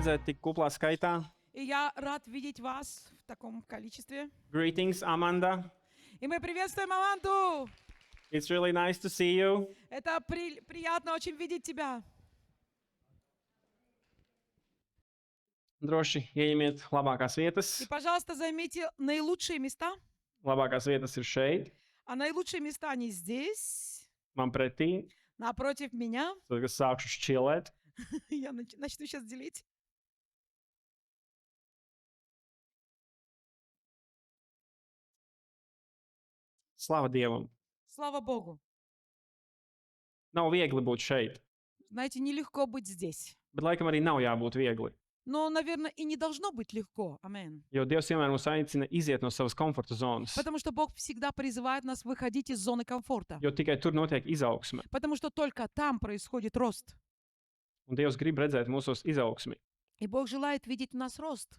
redzēt tik kuplā skaitā. И я рад видеть вас в таком количестве. Greetings, Amanda. И мы приветствуем Аманду. It's really nice to see you. Это приятно очень видеть тебя. Droši ieņemiet labākās vietas. И, пожалуйста, займите наилучшие места. Labākās vietas ir šeit, А наилучшие места, они здесь, man pretī. напротив меня. Tad, kad sākšu šķilēt, Я начну сейчас делить. slava Dievam. Слава Богу. Nav viegli būt šeit, Знаете, нелегко быть здесь. bet laikam arī nav jābūt viegli. Но, наверное, и не должно быть легко. Амин. Jo Dievs vienmēr mūs aicina iziet no savas komforta zonas. Потому что Бог всегда призывает нас выходить из зоны комфорта. Jo tikai tur notiek izaugsme. Потому что только там происходит рост. Un Dievs grib redzēt mūsos izaugsmi. И Бог желает видеть в нас рост.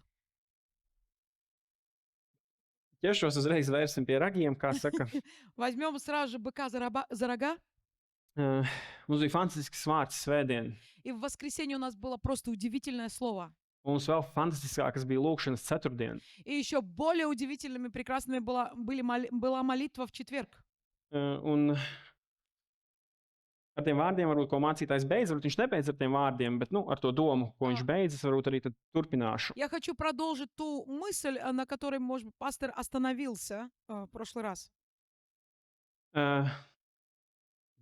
Ķeršos uzreiz vērsim pie ragiem, kā saka. Возьмем сразу же быка за рога. Mums bija fantastisks vārds svētdien. И в воскресенье у нас было просто удивительное слово. Mums vēl fantastiskākas bija lūkšanas ceturtdien. И еще более удивительными, прекрасными была молитва в четверг. Un ar tiem vārdiem, varbūt, ko mācītājs beidz, varbūt viņš nebeidz ar tiem vārdiem, bet ar to domu, ko viņš beidzas, varbūt arī tad turpināšu. Я хочу продолжить ту мысль, на которой, может быть, пастор остановился в прошлый раз.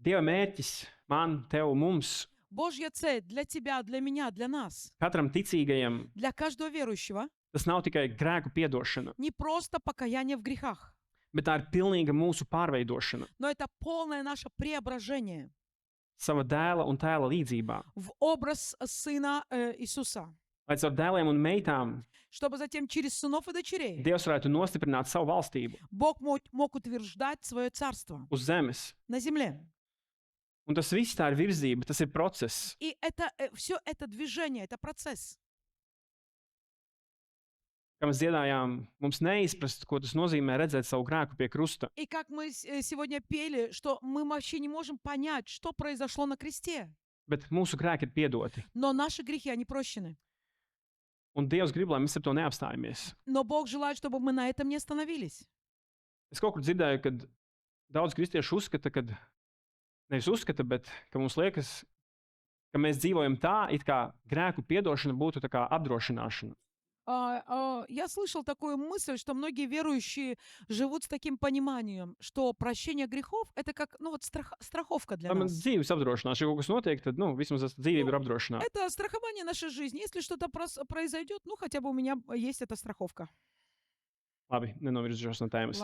Dieva mērķis man, tev, mums, Божья цель для тебя, для меня, для нас, katram ticīgajam, для каждого верующего, tas nav tikai grēku piedošana, не просто покаяние в грехах, bet tā ir pilnīga mūsu pārveidošana но это полное наше преображение sava dēla un tēla līdzībā. в образ Сына Иисуса, Lai caur dēliem un meitām чтобы затем через сынов и дочерей Dievs varētu nostiprināt savu valstību Бог мог утверждать свое царство uz zemes. на земле. Un tas viss tā ir virzība, tas ir process. И это все это движение, это процесс. Kā mēs dziedājām, mums neizprast, ko tas nozīmē redzēt savu grēku pie krusta. И как мы сегодня пели, что мы вообще не можем понять, что произошло на кресте. Bet mūsu grēki ir piedoti. Но наши грехи, они прощены. Un Dievs grib, lai mēs ar to neapstājamies. Но Бог желает, чтобы мы на этом не остановились. Es kaut kur dzirdēju, ka daudz kristiešu uzskata, ka nevis uzskata, bet ka mums liekas, ka mēs dzīvojam tā, it kā grēku piedošana būtu tā kā apdrošināšana. Я слышал такую мысль, что многие верующие живут с таким пониманием, что прощение грехов — это как, страховка для Lai man нас. dzīves apdrošināšana, ja kaut kas notiek, tad, vismaz dzīvība ir apdrošināta. Это страхование нашей жизни. Если что-то произойдет, хотя бы у меня есть эта страховка. Labi, nenovirzīšos no tēmas.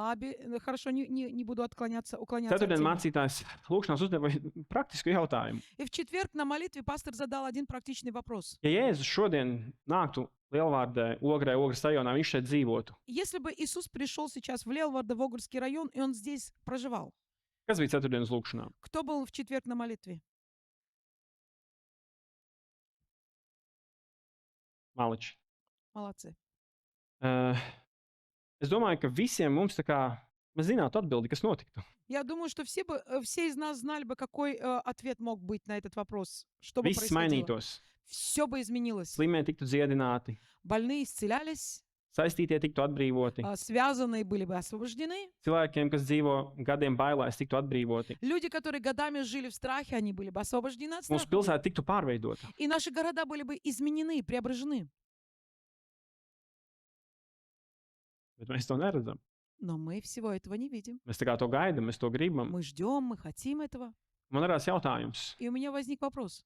Хорошо, не буду уклоняться от Ceturtdien темы. mācītājs lūkšanās uzdeva praktisku jautājumu. И в четверг на молитве пастор задал один практичный вопрос. Ja Jēzus šodien nāktu Lielvārdē, Ogres rajonā, viņš šeit dzīvotu, Если бы Иисус пришел сейчас в Лелвардо-Вогурский район, и он здесь проживал, kas bija ceturtdienas lūkšanā? кто был в четверг на молитве? Maliči. Молодцы. Es domāju, ka visiem mums tā kā mēs zinātu atbildi, kas notiktu. Я думаю, что все из нас знали бы, какой ответ мог быть на этот вопрос. Что бы Viss происходило. mainītos. Все бы изменилось. Slimie tiktu dziedināti, Больные исцелялись, saistītie tiktu atbrīvoti, связанные были бы освобождены. cilvēkiem, kas dzīvo gadiem bailēs, tiktu atbrīvoti. Люди, которые годами жили в страхе, они были бы освобождены от Mūsu страха. pilsēta tiktu pārveidota. И наши города были бы изменены, преображены. Bet mēs to neredzam. Но мы всего этого не видим. Mēs tā kā to gaidām, mēs to gribam. Мы ждем, мы хотим этого. Man radās jautājums, И у меня возник вопрос.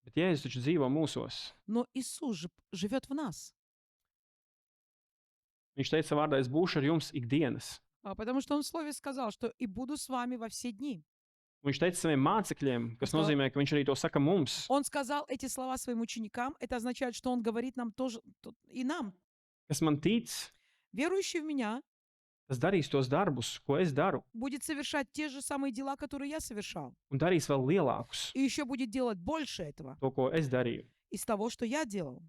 bet Jēzus taču dzīvo mūsos. Но Иисус же живет в нас. Viņš teica vārdā, es būšu ar jums ikdienas. Потому что Он в Слове сказал, что «и буду с вами во все дни». Un viņš teica saviem mācekļiem, kas Uz to- nozīmē, ka viņš arī to saka mums. Он сказал эти слова своим ученикам. Это означает, что Он говорит нам тоже, и нам. Kas man tic, Верующий в Меня tas darīs tos darbus, ko es daru, будет совершать те же самые дела, которые я совершал. un darīs vēl lielākus, И еще будет делать больше этого to, ko es darīju. из того, что я делал.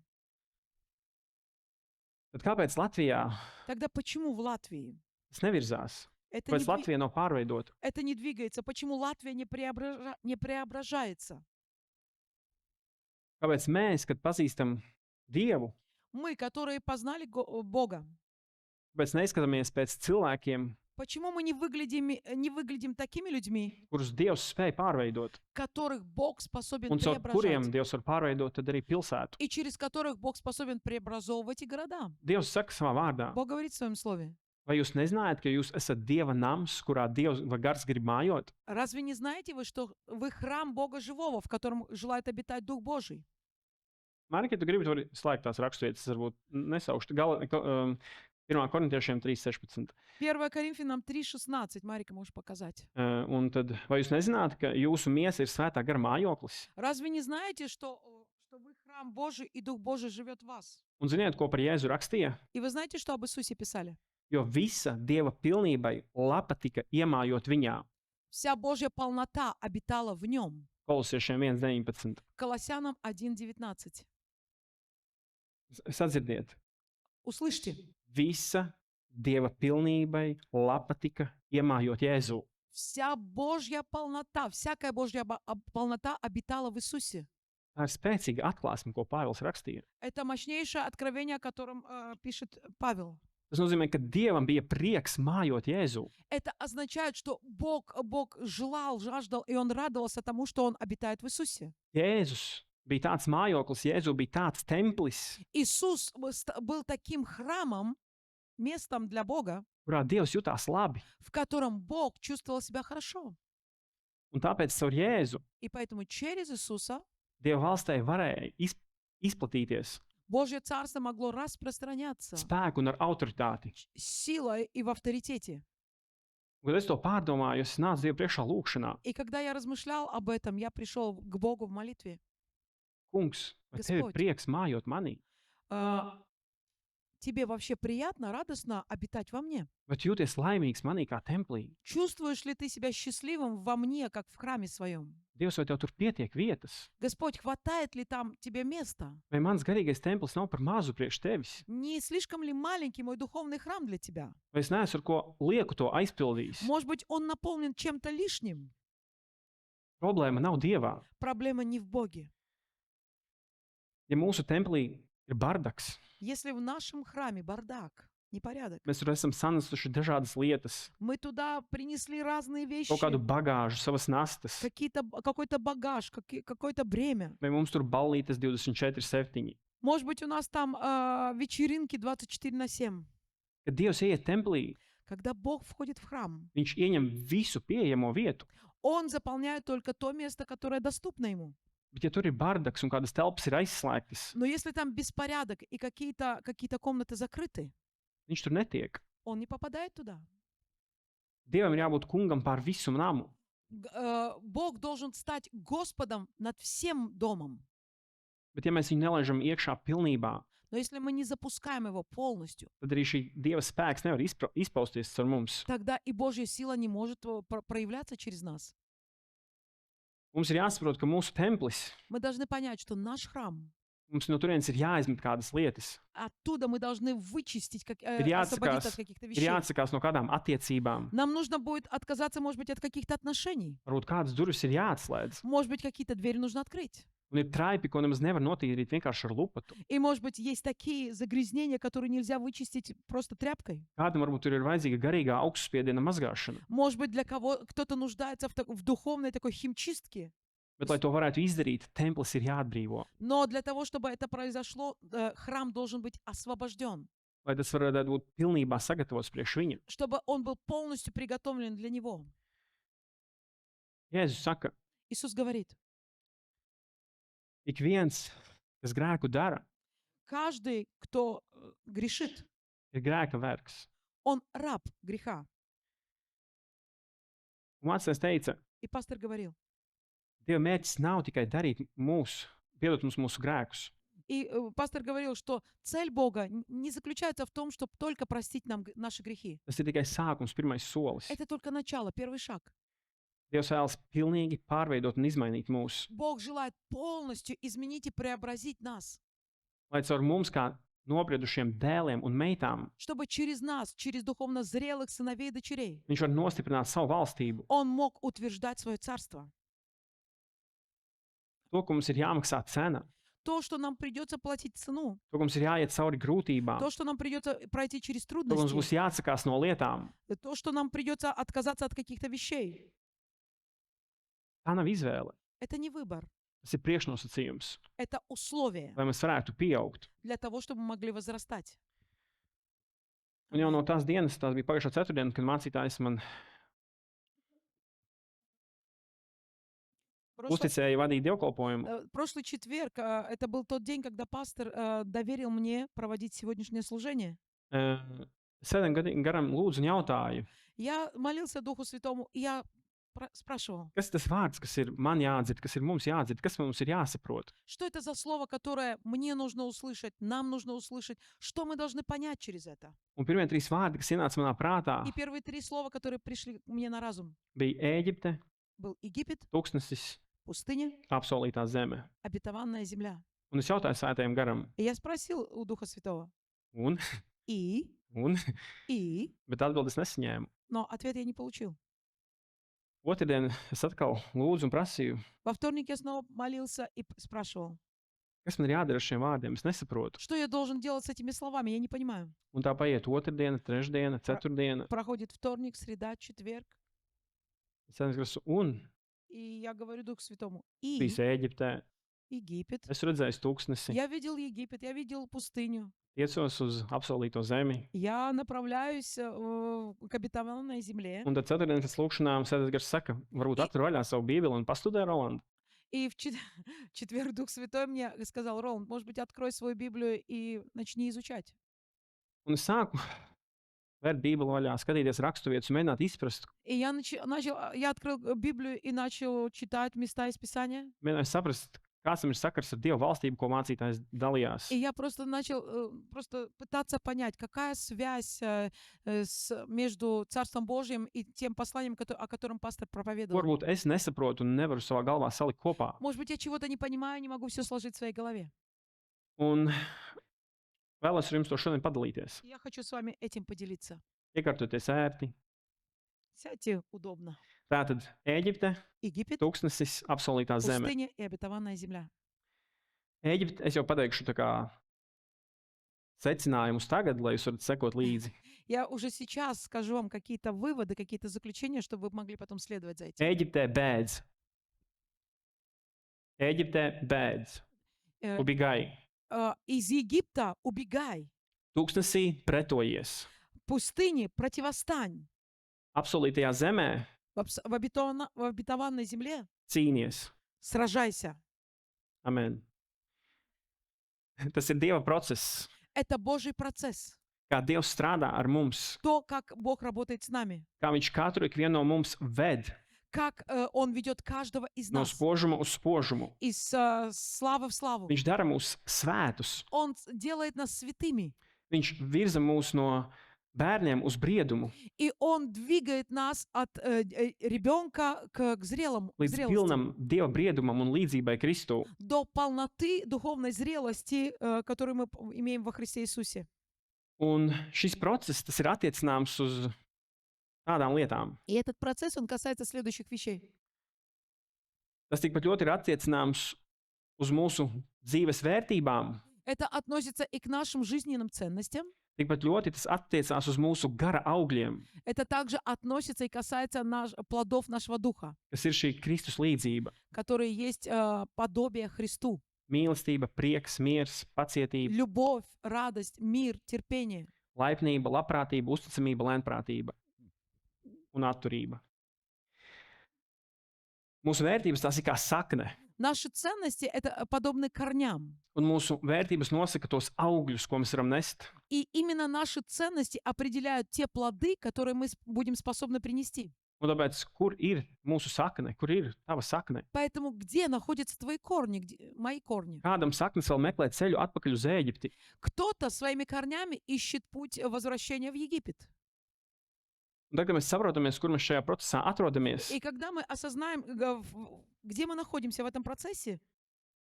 Tad kāpēc Latvijā Тогда почему в Латвии tas nevirzās? это Kāpēc Latvija nav pārveidota? не двигается? Почему Латвия не преображается? Kāpēc mēs, kad pazīstam Dievu. Мы, которые познали Бога. Tāpēc neskatāmies pēc cilvēkiem, Почему мы не выглядим такими людьми, kurus Dievs spēj pārveidot, которых Бог способен un caur kuriem преображать, Dievs var pārveidot tad arī pilsētu. и через которых Бог способен преобразовывать и города? Dievs saka savā vārdā, Бог говорит в своем слове. vai jūs nezinājāt, ka jūs esat Dieva nams, kurā Dievs vai gars grib mājot? Разве не знаете вы, что вы храм Бога живого, в котором желает обитать Дух Божий? Marki, tu gribi, tu vari slēgt tās raksturvietas, varbūt nesaukšu. 1. korintiešiem 3.16. 1 Коринфянам 3:16. Марика, можешь показать. Un tad, vai jūs nezināt, ka jūsu miesa ir svētā gara mājoklis? Разве не знаете, что вы храм Божий, и Дух Божий живет в вас? Un ziniet, ko par Jēzu rakstīja? И вы знаете, что об Иисусе писали? Jo visa Dieva pilnībai lapa tika iemājot viņā. Вся Божья полнота обитала в нем. Kolosiešiem 1.19. Колоссянам 1:19. Sadzirdiet, Услышьте. visa Dieva pilnībai lapa tika iemājot Jēzu. Вся Божья полнота, всякая Божья полнота обитала в Иисусе. Tā ir spēcīga atklāsme, ko Pāvils rakstīja. Это мощнейшее откровение, о котором пишет Павел. Tas nozīmē, ka Dievam bija prieks mājot Jēzu. Это означает, что Бог желал, жаждал, и Он радовался тому, что Он обитает в Иисусе. Jēzus bija tāds mājoklis, Jēzu bija tāds templis, Иисус был таким храмом, местом для Бога, kurā Dievs jutās labi. в котором Бог чувствовал себя хорошо. Un tāpēc caur Jēzu И поэтому через Иисуса Dieva valstī varēja izplatīties Божье Царство могло распространяться spēku un ar autoritāti. силой и в авторитете. Un, kad es to pārdomāju, es nācu Dievu priekšā lūkšanā. И когда я размышлял об этом, я пришел к Богу в молитве. Kungs, vai tev ir Господь. prieks mājot manī? Тебе вообще приятно, радостно обитать во мне? Vai tu jūties laimīgs manī kā templī? Чувствуешь ли ты себя счастливым во мне, как в храме своем? Dievs, vai tev tur pietiek vietas? Господь, хватает ли там тебе места? Vai mans garīgais templis nav par mazu priekš tevis? Не слишком ли маленький мой духовный храм для тебя? Vai es neesmu ar ko lieku to aizpildījis? Может быть, он наполнен чем-то лишним? Problēma nav Dievā. Проблема не в Боге. Ja mūsu templī ir bardaks, Если в нашем храме бардак, непорядок, mēs tur esam sanesuši dažādas lietas, мы туда принесли разные вещи, kaut kādu bagāžu, savas nastas, какой-то багаж, какое-то бремя. vai mums tur ballītes 24/7. Может быть, у нас там вечеринки 24/7. Kad Dievs ieiet templī, Когда Бог входит в храм, viņš ieņem visu pieejamo vietu. Он заполняет только то место, которое доступно Ему. Bet, ja tur ir bardaks un kādas telpas ir aizslēgtas, Но если там беспорядок и какие-то комнаты закрыты, viņš tur netiek. Он не попадает туда. Dievam ir jābūt kungam pār visu namu. Бог должен стать Господом над всем домом. Bet, ja mēs viņu nelaižam iekšā pilnībā, Но если мы не запускаем его полностью, tad arī šī Dieva spēks nevar izpausties caur mums. тогда и Божья сила не может проявляться через нас. Mums ir jāsaprot, ka mūsu templis, Мы должны понять, что наш храм, mums no turienes ir jāizmet kādas lietas. оттуда мы должны вычистить, Ir освободиться от jāatsakās, каких-то ir вещей. jāatsakās no kādām attiecībām. Нам нужно будет отказаться, может быть, от каких-то отношений. Varbūt kādas durvis ir jāatslēdz. Может быть, какие-то двери нужно открыть. Un ir traipi, ko nemaz nevar notīrīt vienkārši ar lupatu. И, может быть, есть такие загрязнения, которые нельзя вычистить просто тряпкой. Kādam varbūt tur ir vajadzīga garīgā augstspiediena mazgāšana. Может быть, для кто-то нуждается в духовной такой химчистке. Bet, lai to varētu izdarīt, templis ir jāatbrīvo. Но для того, чтобы это произошло, храм должен быть освобожден, Lai tas varētu būt pilnībā sagatavots priekš viņa. чтобы он был полностью приготовлен для него. Jēzus saka, Иисус говорит, ik viens, kas grēku dara, каждый, кто грешит, ir grēka vergs. он раб греха. Un mācītājs teica, И пастор говорил, Dieva mērķis nav tikai piedot mums mūsu grēkus, и пастор говорил, что цель Бога не заключается в том, чтобы только простить нам наши грехи. tas ir tikai sākums, pirmais solis. Это только начало, первый шаг. Dievs vēlas pilnīgi pārveidot un izmainīt mūs, Бог желает полностью изменить и преобразить нас, lai caur mums kā nobriedušiem dēliem un meitām чтобы через нас, через духовно зрелых сыновей и дочерей, viņš var nostiprināt savu valstību. Он мог утверждать свое царство. To, ka mums ir jāmaksā cena, то, что нам придется платить цену, to, ka mums ir jāiet cauri grūtībām, то, что нам придется пройти через to, ka mums трудности, būs jāatsakās no lietām. то, что нам придется отказаться от каких-то вещей. Tā nav izvēle. Это не выбор, Tas ir priekšnosacījums, это условие lai mēs varētu pieaugt. для того, чтобы мы могли возрастать. Un jau no tās dienas, tās bija pagājušā ceturtdiena, kad mācītājs man uzticēja vadīt dievkalpojumu. Прошлый четверг, это был тот день, когда пастор доверил мне проводить сегодняшнее служение. Sēdēm garam lūdzu un jautāju, Я молился Духу Святому, и я спрашивал, kas tas vārds, kas ir man jādzird, kas ir mums jādzird, kas mums ir jāsaprot. что это за слово, которое мне нужно услышать, нам нужно услышать, что мы должны понять через это. Un pirmie trīs vārdi, kas ienāca manā prātā, И первые три слова, которые пришли мне на разум, bija Ēģipte, был Египет, tūkstnesis, пустыня, apsolītā zeme. обетованная земля. Un es jautāju svētajam garam, И я спросил у Духа Святого, un, и, bet atbildes nesaņēmu. но ответ я не получил. Otradien es atkal lūdzu un prasīju, Во вторник я снова молился и спрашивал, kas man ir jādara ar šiem vārdiem. Es nesaprotu. что я должен делать с этими словами, я не понимаю. Un tā paiet otrdiena, trešdiena, ceturtdiena. Проходит вторник, среда, четверг, Es saprotu, un и я говорю Духу Святому, и bijis Ēģiptē. Египет. Es redzēju tūkstnesi, Я видел Египет, я видел пустыню. iecos uz apsolīto zemi. Я направляюсь к обетованной земле. Un tad ceturtdien pēc lūkšanām sēdēs gars saka, varbūt atver vaļā savu bībeli un pastudē Rolandu. И в четверг Дух Святой мне сказал, Роланд, может быть, открой свою Библию и начни изучать. Un es sāku vērt bībeli vaļā, skatīties raksturvietas un mēģināt izprast, И я открыл Библию и начал читать места из Писания. mēģināju saprast, kāds tam ir sakars ar Dieva valstību, ko mācītājs dalījās. И я просто начал пытаться понять, какая связь между Царством Божьим и тем посланием, о котором пастор проповедовал. Varbūt es nesaprotu un nevaru savā galvā salikt kopā. Может быть, я чего-то не понимаю, не могу все сложить в своей голове. Un vēlos ar jums to šodien padalīties. Я хочу с вами этим поделиться. Iekārtoties ērti. Сядьте удобно. Tātad Ēģipte, Египет, tūkstnesis, apsolītā zeme. пустыня и обетованная земля. Ēģipte, es jau pateikšu tā kā secinājumus tagad, lai jūs varat sekot līdzi. Я уже сейчас скажу вам какие-то выводы, какие-то заключения, чтобы вы могли потом следовать за этим. Ēģiptē bēdz. Ēģiptē bēdz. Э, Ubigai. Из Египта убегай, Tūkstnesī pretojies. в пустыне противостань, Apsolītajā zemē в обетованной земле cīnies. сражайся. Amen. Tas ir Dieva process. Это Божий процесс. Kā Dievs strādā ar mums. То, как Бог работает с нами, Kā Viņš katru ikvienu no mums ved как Он ведет каждого из no нас spožuma uz spožumu. из славы в славу. Viņš dara mūs svētus. Он делает нас святыми. Viņš virza mūs no bērniem uz briedumu, И Он двигает нас от ребенка к зрелому, līdz зрелости, pilnam Dieva briedumam un līdzībai Kristu. до полноты духовной зрелости, которую мы имеем во Христе Иисусе. Un šis process, tas ir attiecināms uz tādām lietām. И этот процесс, он касается следующих вещей. Tas tikpat ļoti ir attiecināms uz mūsu dzīves vērtībām. Это относится и к нашим жизненным ценностям. Tikpat ļoti tas attiecās uz mūsu gara augļiem, Это также относится и касается плодов нашего духа, kas ir šī Kristus līdzība. которые есть подобие Христу. Mīlestība, prieks, miers, pacietība, Любовь, радость, мир, терпение. laipnība, labprātība, uzticamība, lēnprātība un atturība. Mūsu vērtības tās ir kā sakne, Наши ценности — это подобны корням. un mūsu vērtības nosaka tos augļus, ko mēs varam nest. И именно наши ценности определяют те плоды, которые мы будем способны принести. Un tāpēc, kur ir mūsu sakne, kur ir tava sakne? Поэтому где находятся твои корни, мои корни? Kādam saknes vēl meklē ceļu atpakaļ uz Ēģipti? Кто-то своими корнями ищет путь возвращения в Египет. Un tad, kad mēs saprotamies, kur mēs šajā procesā atrodamies, И когда мы осознаем, где мы находимся в этом процессе,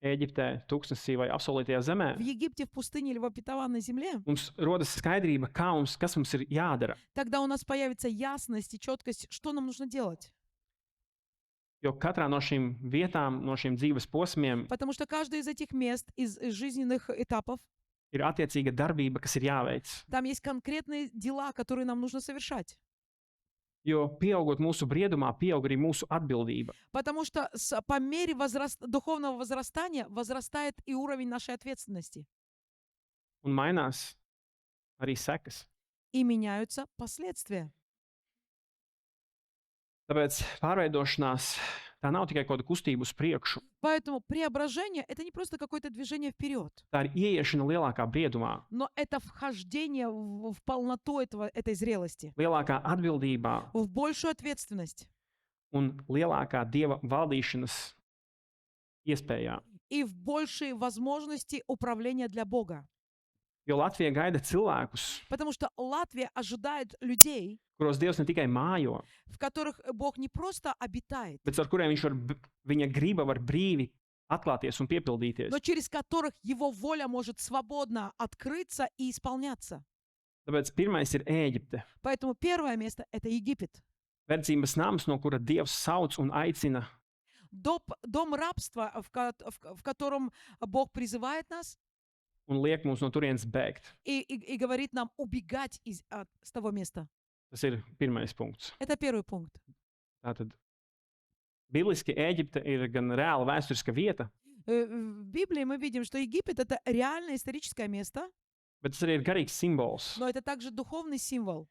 Ēģiptē, tūkstnesī vai apsolītajā zemē, в Египте, в пустыне или в обетованной земле, mums rodas skaidrība, kas mums ir jādara. тогда у нас появится ясность и четкость, что нам нужно делать. Jo katrā no šīm vietām, no šiem dzīves posmiem Потому что каждое из этих мест, из жизненных этапов, ir attiecīga darbība, kas ir jāveic. там есть конкретные дела, которые нам нужно совершать. Jo pieaugot mūsu briedumā, pieaug arī mūsu atbildība. Потому что по мере духовного возрастания возрастает и уровень нашей ответственности. Un mainās arī sekas. И меняются последствия. Tāpēc pārveidošanās tā nav tikai kaut kāda kustība uz priekšu. Поэтому преображение — это не просто какое-то движение вперед, Tā ir ieiešana lielākā briedumā, но это вхождение в полноту этой зрелости, lielākā atbildībā в большую ответственность un lielākā Dieva valdīšanas iespējā. и в большие возможности управления для Бога. Jo Latvija gaida cilvēkus, Потому что Латвия ожидает людей, kuros Dievs ne tikai mājo, в которых Бог не просто обитает, bet ar kuriem viņa griba var brīvi atklāties un piepildīties. но через которых Его воля может свободно открыться и исполняться. Tāpēc pirmais ir Ēģipte. Поэтому первое место — это Египет. Verdzības nams, no kura Dievs sauc un aicina, Дом рабства, в котором Бог призывает нас un liek mums no turienes bēgt. и говорит нам убегать с того места. Tas ir pirmais punkts. Это первый пункт. Tātad, bibliski Ēģipte ir gan reāla vēsturiska vieta, В Библии мы видим, что Египет — это реальное историческое место, bet tas arī ir garīgs simbols. но это также духовный символ.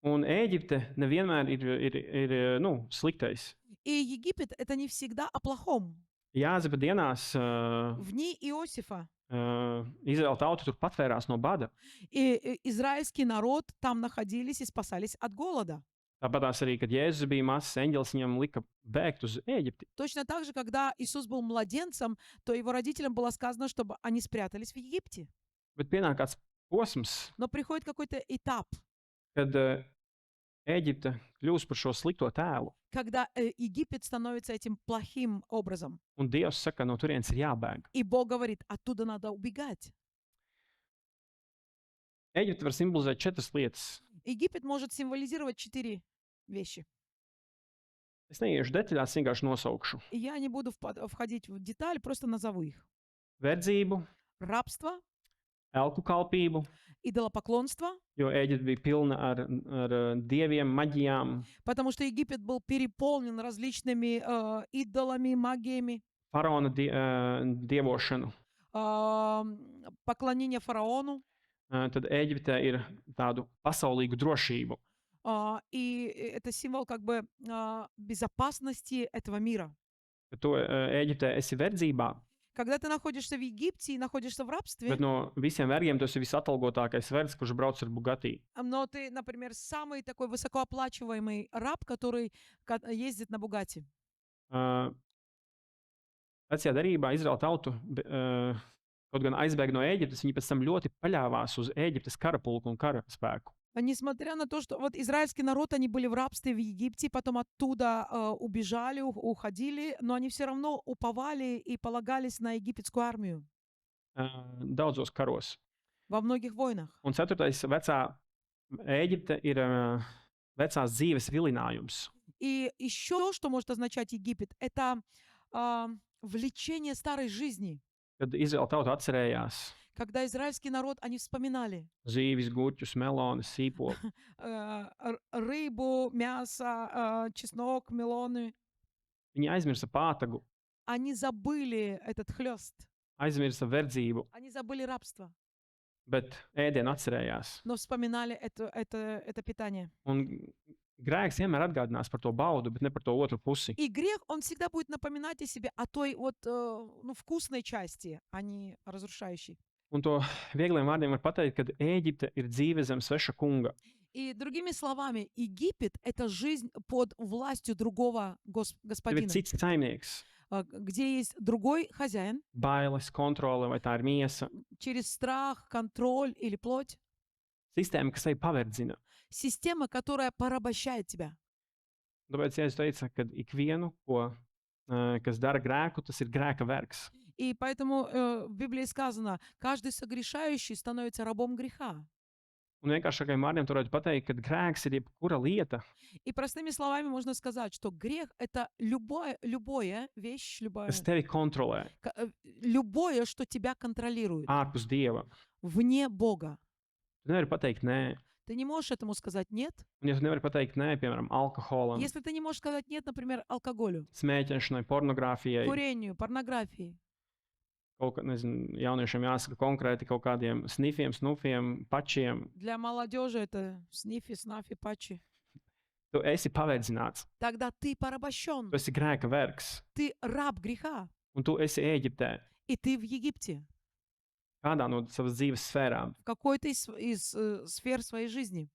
Un Ēģipte nevienmēr ir sliktais. И Египет — это не всегда о плохом. Jāzepa dienās В дни Иосифа Izraēla tauta tur patvērās no bada. и израильский народ там находились и спасались от голода. Tāpatās arī, kad Jēzus bija mazs, eņģelis viņam lika bēgt uz Ēģipti. Точно так же, когда Иисус был младенцем, то его родителям было сказано, чтобы они спрятались в Египте. Bet pienāk kāds posms, Но приходит какой-то этап, kad Ēģipte kļūst par šo slikto tēlu. когда Египет становится этим плохим образом. Un Dievs saka, no turienes ir jābēg. И Бог говорит, оттуда надо убегать. Ēģipte var simbolizēt 4 lietas. Египет может символизировать 4 вещи. Es neiešu detaļās, vienkārši nosaukšu. И я не буду входить в деталь, просто назову их. Verdzību, Рабство, elku kalpību, идолопоклонство, jo Ēģipte bija pilna ar dieviem, maģijām, потому что Египет был переполнен различными идолами, магиями, faraona dievošanu. поклонение фараону. Tad Ēģiptē ir tādu pasaulīgu drošību. И это символ как бы безопасности этого мира. Ka tu Ēģiptē esi verdzībā, Когда ты находишься в Египте и находишься в рабстве, bet no visiem vergiem tu esi visatalgotākais vergs, kurš brauc ar Bugatti. но ты, например, самый такой высокооплачиваемый раб, который ездит на Бугатти. Vecajā derībā Izraēla tautu, kaut gan aizbēga no Ēģiptes, viņi pēc tam ļoti paļāvās uz Ēģiptes karapulku un karaspēku. Несмотря на то, что вот израильский народ, они были в рабстве в Египте, потом оттуда убежали, уходили, но они все равно уповали и полагались на египетскую армию Daudzos karos. во многих войнах. Un ceturtais, vecā Ēģipte ir vecās dzīves vilinājums. И еще, что может означать Египет, это влечение старой жизни. Kad Izraēla tauta atcerējās Когда израильский народ, они вспоминали zīvis, gurķus, melones, sīpolu, рыбу, мясо, чеснок, мелоны. viņi aizmirsa pātagu, Они забыли этот хлёст, aizmirsa verdzību, они забыли рабство, bet ēdienu atcerējās. но вспоминали это питание. Un grēks vienmēr atgādinās par to baudu, bet ne par to otru pusi. И грех, он всегда будет напоминать о себе, о той вот вкусной части, а не разрушающей. Un to viegliem vārdiem var pateikt, ka Ēģipte ir dzīve zem sveša kunga. И другими словами, Египет — это жизнь под властью другого Tev ir господина, cits saimnieks, где есть другой хозяин, bailes, kontrole, vai tā ir miesa. через страх, контроль или плоть. Sistēma, kas tevi paverdzina. Система, которая порабощает тебя. Tāpēc Jēzus teica, ka ikvienu, kas dara grēku, tas ir grēka vergs. И поэтому в Библии сказано, каждый согрешающий становится рабом греха. Un vienkāršākajiem vārdiem tur varētu pateikt, ka grēks ir jebkura lieta, И простыми словами можно сказать, что грех — это любое вещь, kas любое, tevi kontrolē любое, что тебя контролирует, ārpus Dieva. вне Бога. Tu nevari pateikt nē. Ты не можешь этому сказать «нет». Un ja tu nevari pateikt nē, piemēram, alkoholam, Если ты не можешь сказать «нет», например, алкоголю, smēķēšanai, pornogrāfijai, курению, порнографии, kaut kā, nezinu, jauniešiem jāsaka konkrēti kaut kādiem snifiem, snufiem, pačiem, для молодежи это снифи, снафи, патчи, tu esi paverdzināts. тогда ты порабощен, Tu esi grēka vergs, ты раб греха, un tu esi Ēģiptē, и ты в Египте, kādā no savas dzīves sfērām. в какой-то из сфер своей жизни.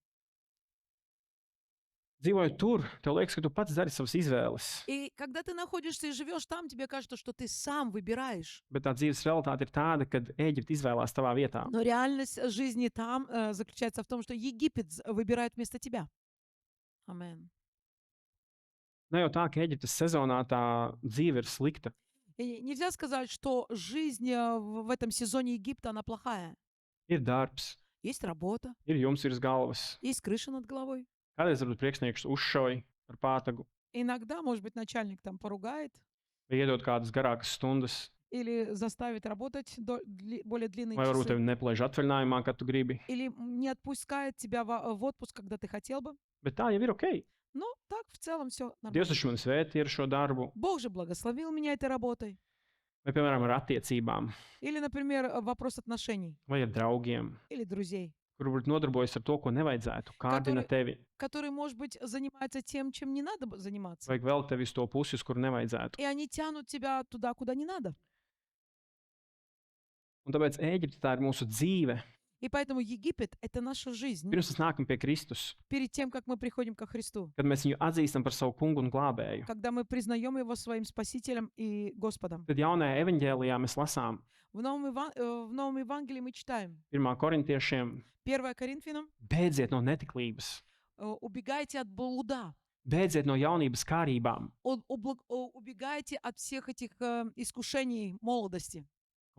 Dzīvojot tur, tev liekas, ka tu pats dari savas izvēles, И когда ты находишься и живешь там, тебе кажется, что ты сам выбираешь. bet tā dzīves realitāte ir tāda, ka Ēģipte izvēlās tavā vietā. Но реальность жизни там заключается в том, что Египет выбирает вместо тебя. Амен. Ne jau tā, ka Ēģiptes sezonā tā dzīve ir slikta. И нельзя сказать, что жизнь в этом сезоне Египта, она плохая. Ir darbs, Есть работа, ir jums virs galvas. есть крыша над головой. Kādreiz varbūt priekšnieks uzšauj ar pātagu Иногда, может быть, начальник там поругает vai iedod kādas garākas stundas, или заставит работать более длинные vai varbūt часы, tevi neplaiž atvaļinājumā, kad tu gribi. или не отпускает тебя в отпуск, когда ты хотел бы. Bet tā jau ir ok. Но так в целом все Dievs нормально. taču man svētī ar šo darbu. Бог же благословил меня этой работой. Vai, piemēram, ar attiecībām, Или, например, вопрос отношений vai ar draugiem, или друзей, kur varbūt nodarbojas ar to, ko nevajadzētu, kārdina tevi, которые, может быть, занимаются тем, чем не надо заниматься. vai vēl tevi uz to pusi, uz kur nevajadzētu. И они тянут тебя туда, куда не надо. Un tāpēc Ēģipte tā ir mūsu dzīve. И поэтому Египет — это наша жизнь Pirms mēs nākam pie Kristus, перед тем, как мы приходим ко Христу, kad mēs viņu atzīstam par savu kungu un glābēju. когда мы признаем Его своим Спасителем и Господом. Tad jaunajā evaņģēlijā mēs lasām В Новом Евангелии мы читаем 1. korintiešiem: 1 Коринфянам: beidziet no netiklības, «Убегайте от блуда, beidziet no jaunības kārībām. убегайте от всех этих искушений молодости».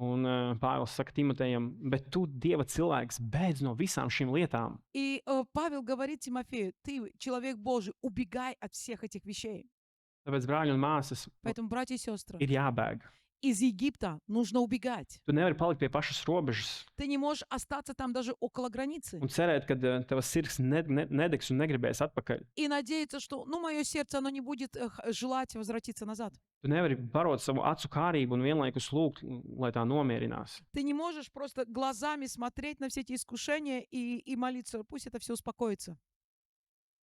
Un Pāvils saka Timotejam, bet tu, Dieva cilvēks, beidz no visām šīm lietām. И Павел говорит Тимофею: ты, человек Божий, убегай от всех этих вещей. Tāpēc, brāļi un māsas, Поэтому, братья и сестры, ir jābēg. из Египта нужно убегать. Tu nevari palikt pie pašas robežas Ты не можешь остаться там даже около границы un cerēt, ka tavs sirds nedegs un negribēs atpakaļ. и надеяться, что, мое сердце, оно не будет желать возвратиться назад. Tu nevari barot savu acu kārību un vienlaikus lūgt, lai tā nomierinās. Ты не можешь просто глазами смотреть на все эти искушения и молиться: пусть это все успокоится.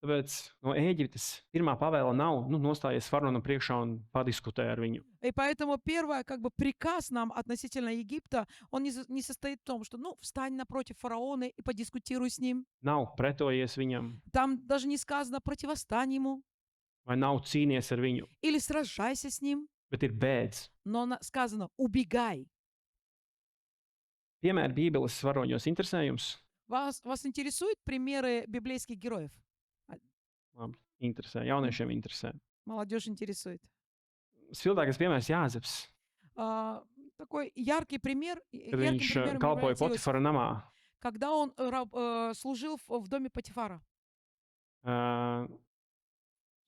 Tāpēc no Ēģiptes pirmā pavēle nav, nostājies faraonam priekšā un padiskutē ar viņu. И поэтому первое, приказ нам относительно Египта, он не состоит в том, что, встань напротив фараона и подискутируй с ним. Nav pretojies viņam, Там даже не сказано «противостань ему» vai nav cīnies ar viņu, или «сражайся с ним», bet ir bēdz. но сказано «убегай». Piemēri Bībeles varoņos interesē jums? Вас интересуют примеры библейских героев? Labi, interesē. Jauniešiem interesē. Молодежь интересует. Spilgtākais piemērs Jāzeps, Такой яркий пример, kad ярким viņš примером kalpoja является Иосиф, Potifara namā. когда он служил в доме Патифара.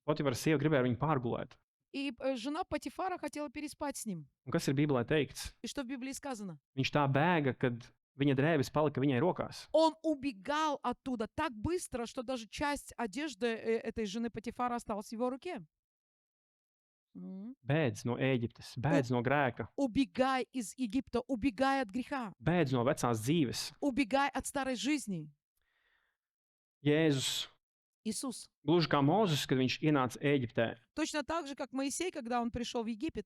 Potifara sieva gribēja viņu pārgulēt. И жена Патифара хотела переспать с ним. Un kas ir Bībelē teikts? И что в Библии сказано? Viņš tā bēga, kad viņa drēbes palika viņai rokās. Он убегал оттуда так быстро, что даже часть одежды этой жены Патифара осталась в его руке. Bēdz no Ēģiptes, bēdz no grēka, Убегай из Египта, убегай от греха, bēdz no vecās dzīves. убегай от старой жизни. Jēzus, Иисус. gluži kā Mūzes, kad viņš ienāca Ēģiptē, Точно так же, как Моисей, когда он пришел в Египет.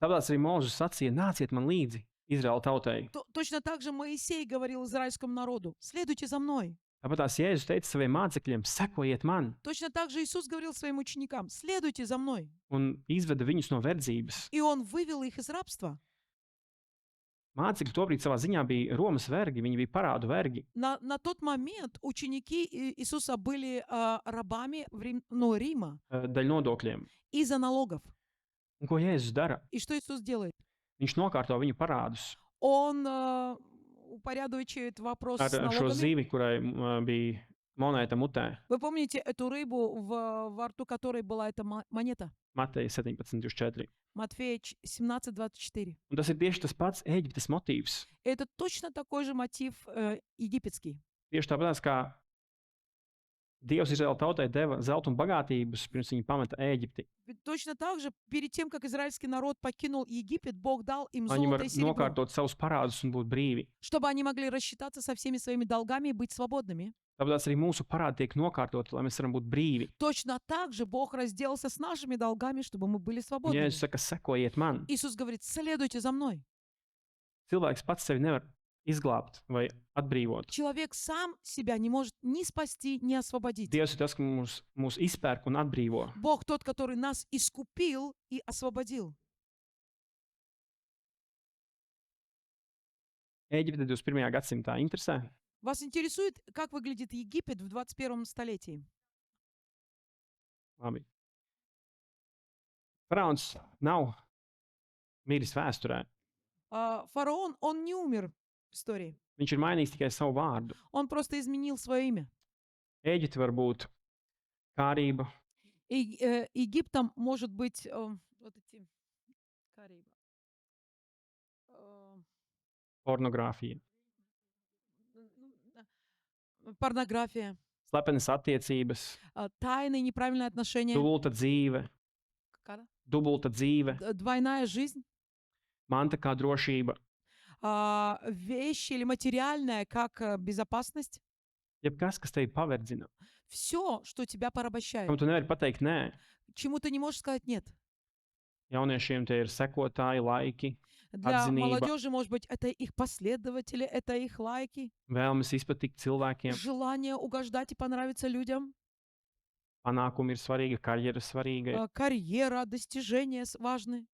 tāpēc arī Mūzes sacīja: nāciet man līdzi, Izraēla tautai. Точно так же Моисей говорил израильскому народу: следуйте за мной. Tāpat tās Jēzus teica saviem mācekļiem: sekojiet man, Точно так же Иисус говорил своим ученикам: следуйте за мной. un izveda viņus no verdzības. И Он вывел их из рабства. Mācekļi tobrīd savā ziņā bija Romas vergi, viņi bija parādu vergi. На тот момент ученики Иисуса были рабами Рима Daļ nodokļiem. из-за налогов. Un ko Jēzus dara? И что Иисус делает? Viņš nokārto viņu parādus. Он упорядочивает вопрос ar с šo налогами. zivi, kurai bija monēta mutē. Вы помните эту рыбу, во рту которой была эта монета? Mateja 17,24. Матфея 17:24. Un tas ir tieši tas pats Ēģiptes motīvs. Это точно такой же мотив египетский. Tieši tāpat kā Dievs Izraēla tautai deva zelta un bagātības, pirms viņi pameta Ēģipti. Ведь точно так же, перед тем, как израильский народ покинул Египет, Бог дал им Lai viņi золото var и серебро, nokārtot savus parādus un būt brīvi. чтобы они могли рассчитаться со всеми своими долгами и быть свободными. Tāpēc arī mūsu parādi tiek nokārtoti, lai mēs varam būt brīvi. Точно так же Бог разделался с нашими долгами, чтобы мы были Un свободными. Jēzus saka, sekojiet man. Иисус говорит, следуйте за мной. Cilvēks pats sevi nevar izglābt vai atbrīvot. Человек сам себя не может ни спасти, ни освободить. Dievs ir tas, kas mūs izpērk un atbrīvo. Бог тот, который нас искупил и освободил. Ēģipte 21. gadsimtā interesē. Вас интересует, как выглядит Египет в 21 столетии? Labi. Faraons nav miris vēsturē. Фараон, он не умер в истории. Viņš ir mainījis tikai savu vārdu. Он просто изменил свое имя. Ēģipte var būt kārība, И, Египтом может быть вот эти Карибы. pornogrāfija, Порнография, slepenas attiecības, тайные неправильные отношения, dubulta dzīve, dubulta dzīve, двойная жизнь, manta kā drošība, вещи или материальная, как безопасность. jebkas, kas tevi paverdzina. Все, что тебя порабощает. Kam tu nevari pateikt nē. Чему ты не можешь сказать нет. Jauniešiem tie ir sekotāji, laiki, Для Отзываемый молодежи, может быть, это их последователи, это их лайки, vēlmes izpatikt cilvēkiem. желание угождать и понравиться людям, Panākumi ir svarīgi, karjera svarīga. карьера, достижения важны.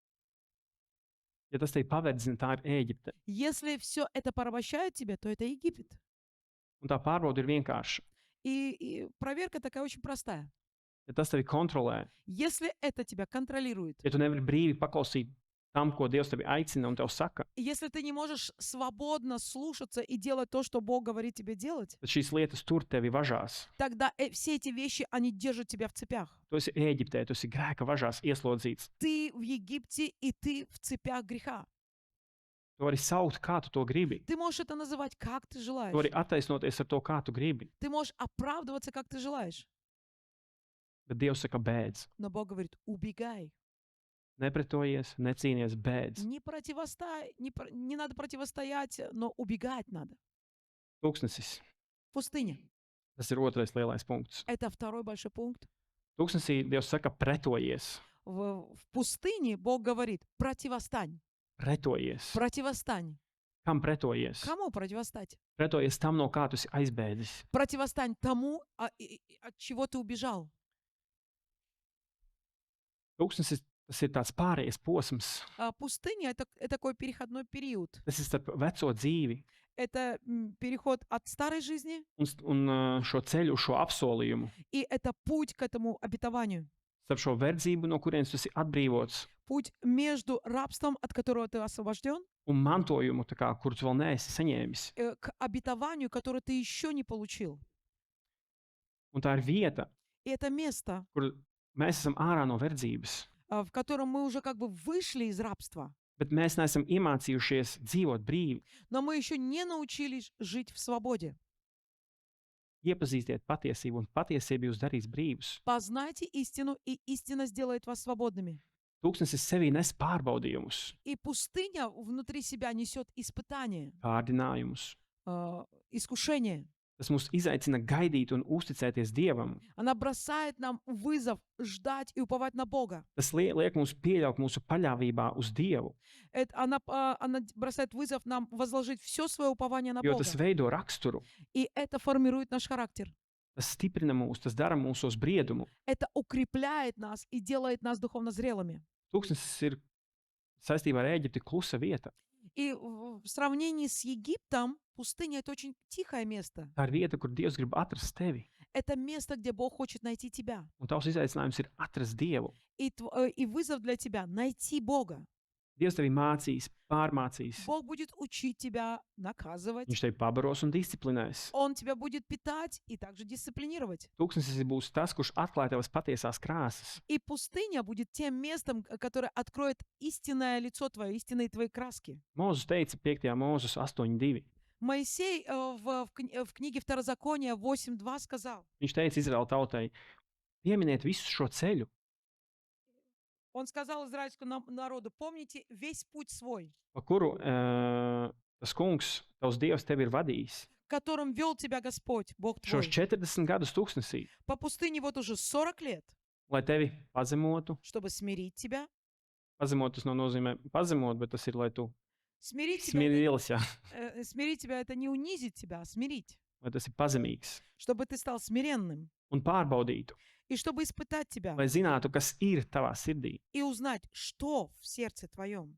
Ja tas tevi paverdzina, tā ir Ēģipte. Если все это порабощает тебя, то это Египет. Un tā pārbaude ir vienkārša. И проверка такая очень простая. Ja tas tevi kontrolē, Если это тебя контролирует, ja tu nevari brīvi paklausīt tam, ko Dievs tevi aicina un tev saka, если ты не можешь свободно слушаться и делать то, что Бог говорит тебе делать, tad šīs lietas tur tevi važās. тогда все эти вещи, они держат тебя в цепях. Tu esi Ēģiptē, tu esi grēka važās ieslodzīts. Ты в Египте, и ты в цепях греха. Tu vari saukt, kā tu to gribi. Ты можешь это называть, как ты Tu желаешь. vari attaisnoties ar to, kā tu gribi. Ты можешь оправдываться, как ты желаешь. Bet Dievs saka, bēdz. Но Бог говорит, убегай. Nepretojies, necīnies, bēdz. Не надо противостоять, но убегать надо. Tūkstnesis. Пустыня. Tas ir otrais lielais punkts. Это второй большой пункт. Tūkstnesī Dievs saka, pretojies. В пустыне Бог говорит, противостань. Pretojies. Противостань. Kam pretojies? Кому противостать? Pretojies tam, no kā tu esi aizbēdzis. Противостань тому, от чего ты убежал. Tūkstnesis tas ir tāds pārējais posms. Пустыня это такой переходной период. Tas ir starp veco dzīvi Это переход от старой жизни, un šo ceļu, uz šo apsolījumu. и это путь к этому обетованию. Starp šo verdzību, no kurienes tu esi atbrīvots, Путь между рабством, от которого ты освобожден, un mantojumu, kuru tu vēl neesi saņēmis. к обетованию, которое ты еще не получил. Un tā ir vieta, И это место, kur mēs esam ārā no verdzības, в котором мы уже как бы вышли из рабства, bet mēs neesam iemācījušies dzīvot brīvi. но мы еще не научились жить в свободе. Iepazīstiet patiesību, un patiesība jūs darīs brīvus. Познайте истину, и истина сделает вас свободными. Tūkstnesis sevī nes pārbaudījumus, И пустыня внутри себя несет испытания, kārdinājumus. искушения. Tas mūs izaicina gaidīt un uzticēties Dievam. Она бросает нам вызов ждать и уповать на Бога. Tas liek mums pieļaut mūsu paļāvībā uz Dievu, Она бросает вызов нам возложить все свое упование на jo Бога. tas veido raksturu. И это формирует наш характер. Tas stiprina mūs, tas dara mūsos briedumu. Это укрепляет нас и делает нас духовно зрелыми. Tūkstnesis ir saistībā ar Ēģipti klusa vieta. И в сравнении с Египтом пустыня — это очень тихое место. Tā ir vieta, kur Dievs grib atrast tevi. Это место, где Бог хочет найти тебя. Un tavs izaicinājums ir atrast Dievu. И вызов для тебя — найти Бога. Dievs tevi mācīs, pārmācīs. Бог будет учить тебя, наказывать. Viņš tevi pabaros un disciplinēs. Он тебя будет питать и также дисциплинировать. Tūkstnesis būs tas, kurš atklāj tavas patiesās krāsas. И пустыня будет тем местом, которое откроет истинное лицо твое, истинные твои краски. Mūzes teica 5. mūzes 8.2. Моисей в книге Второзакония 8.2 сказал, Viņš teica Izraēla tautai, pieminiet visu šo ceļu, он сказал израильскому народу, помните весь путь свой, pa kuru tas kungs, tavs Dievs, tevi ir vadījis. которым вел тебя Господь, Бог Šos твой. 40 gadus tūkstnesī, По пустыне вот уже 40 лет, lai tevi pazemotu. чтобы смирить тебя. Pazemot tas nav nozīmē pazemot, bet tas ir, lai tu Смирить тебя, smīļas, jā. смирить тебя это не унизить тебя, а смирить. Lai tas ir pazemīgs. Чтобы ты стал смиренным. Un pārbaudītu, И чтобы испытать тебя. lai zinātu, kas ir tavā sirdī. И узнать, что в сердце твоем.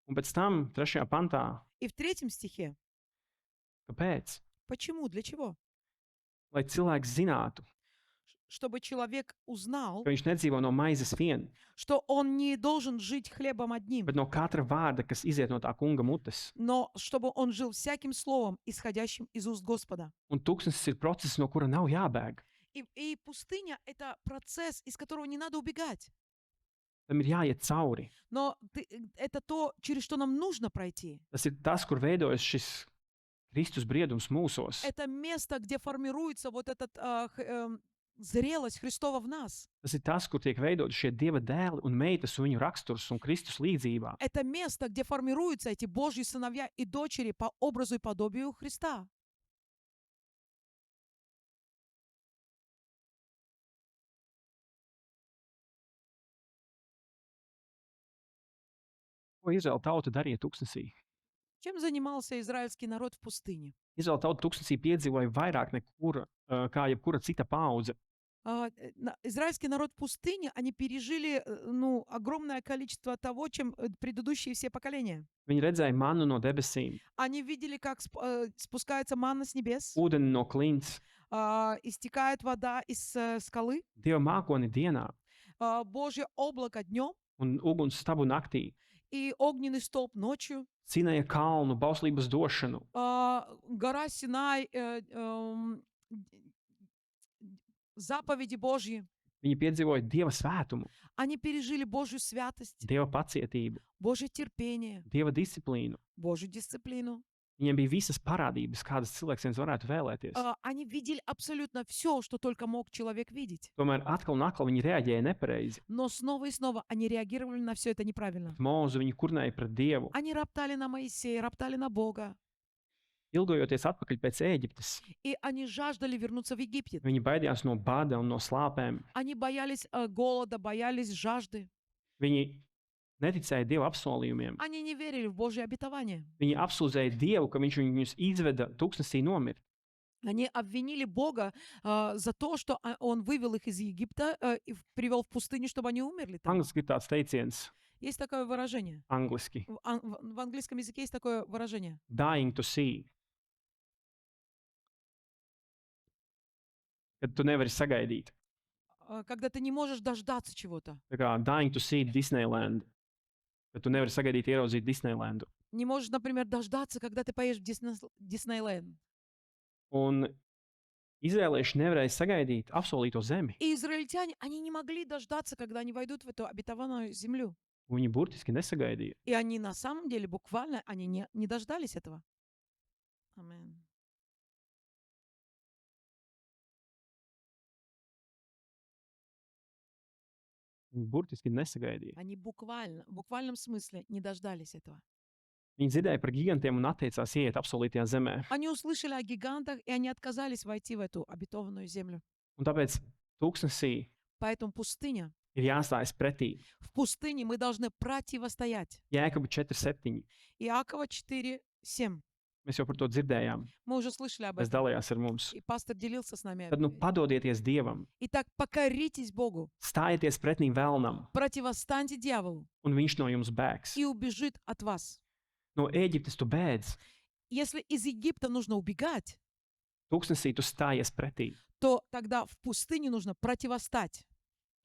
Un pēc tam, 3. pantā, И в 3 стихе. kāpēc? Почему? Для чего? Lai cilvēks zinātu, Чтобы человек узнал, ka viņš nedzīvo no maizes vien, что он не должен жить хлебом одним, bet no katra vārda, kas iziet no tā kunga mutes. но чтобы он жил всяким словом, исходящим из уст Господа. Un tūkstnesis ir process, no kura nav jābēg. И пустыня — это процесс, из которого не надо убегать. Tam ir jāiet cauri. Но это то, через что нам нужно пройти. Tas ir tas, kur veidojas šis Kristus briedums mūsos. Это место, где формируется вот эта зрелость Христова в нас. Tas ir tas, kur tiek veidoti šie Dieva dēli un meitas un viņu raksturs un Kristus līdzībā. Это место, где формируются эти Божьи сыновья и дочери по образу и подобию Христа. Ko Izraēla tauta darīja tūkstnesī? Чем занимался израильский народ в пустыне? Izraēla tauta tūkstnesī piedzīvoja vairāk kā jebkura cita paudze. Израильский народ в пустыне, они пережили огромное количество того, чем предыдущие все поколения. Viņi redzēja mannu no debesīm, Они видели, как спускается манна с небес, ūdeni no klints, истекает вода из скалы, Dieva mākoni dienā Божье облако днем un uguns stabu naktī, и огненный столб ночью, cinēja kalnu bauslības došanu, гора Синай, заповеди Божьи. viņi piedzīvoja Dieva svētumu, Они пережили Божью святость, Dieva pacietību, Божье терпение, Dieva disciplīnu. Божью дисциплину. Viņiem bija visas parādības, kādas cilvēks viens varētu vēlēties. Они видели абсолютно все, что только мог человек видеть. Tomēr atkal un atkal viņi reaģēja nepareizi. Но снова и снова они реагировали на все это неправильно. Mūzu viņi kurnēja pret Dievu, Они роптали на Моисея, роптали на Бога. ilgojoties atpakaļ pēc Ēģiptes. И они жаждали вернуться в Египет. Viņi baidījās no bada un no slāpēm. Они боялись голода, боялись жажды. Viņi neticēja Dieva apsolījumiem. Они не верили в Божье обетование. Viņi apsūdzēja Dievu, ka viņš viņus izveda tūkstnesī nomirt. Они обвинили Бога за то, что Он вывел их из Египта и привел в пустыню, чтобы они умерли там. Angliski ir tāds teiciens, Есть такое выражение. angliski, В английском языке есть такое выражение. dying to see. Kad tu nevari sagaidīt. Когда ты не можешь дождаться чего-то. Tā kā dying to see Disneyland. Kad tu nevari sagaidīt ieraudzīt Disneylandu. Не можешь, например, дождаться, когда ты поедешь в Диснейленд. Un izrēlieši nevarēja sagaidīt apsolīto zemi. И израильтяне, они не могли дождаться, когда они войдут в эту обетованную землю. Viņi burtiski nesagaidīja. И они на самом деле, буквально, они не дождались этого. Аминь. Viņi burtiski nesagaidīja. Они буквально, в буквальном смысле не дождались этого. Viņi dzirdēja par gigantiem un atteicās iet apsolītajā zemē. Они услышали о гигантах, и они отказались войти в эту обетованную землю. Un tāpēc tūkstnesī Поэтому пустыня. ir jāstājas pretī. В пустыне мы должны противостоять. Jēkabu 4.7. Иакова 4:7. Mēs jau par to dzirdējām. Мы уже слышали об Tas этом. dalījās ar mums. И пастор делился с нами. Tad nu padodieties Dievam. Итак, покоритесь Богу, Stājieties pretī vēlnam, противостаньте дьяволу, un viņš no jums bēgs. и убежит от вас. No Ēģiptes tu bēdz, Если из Египта нужно убегать, tūkstnesī tu stājies pretī. то тогда в пустыне нужно противостать.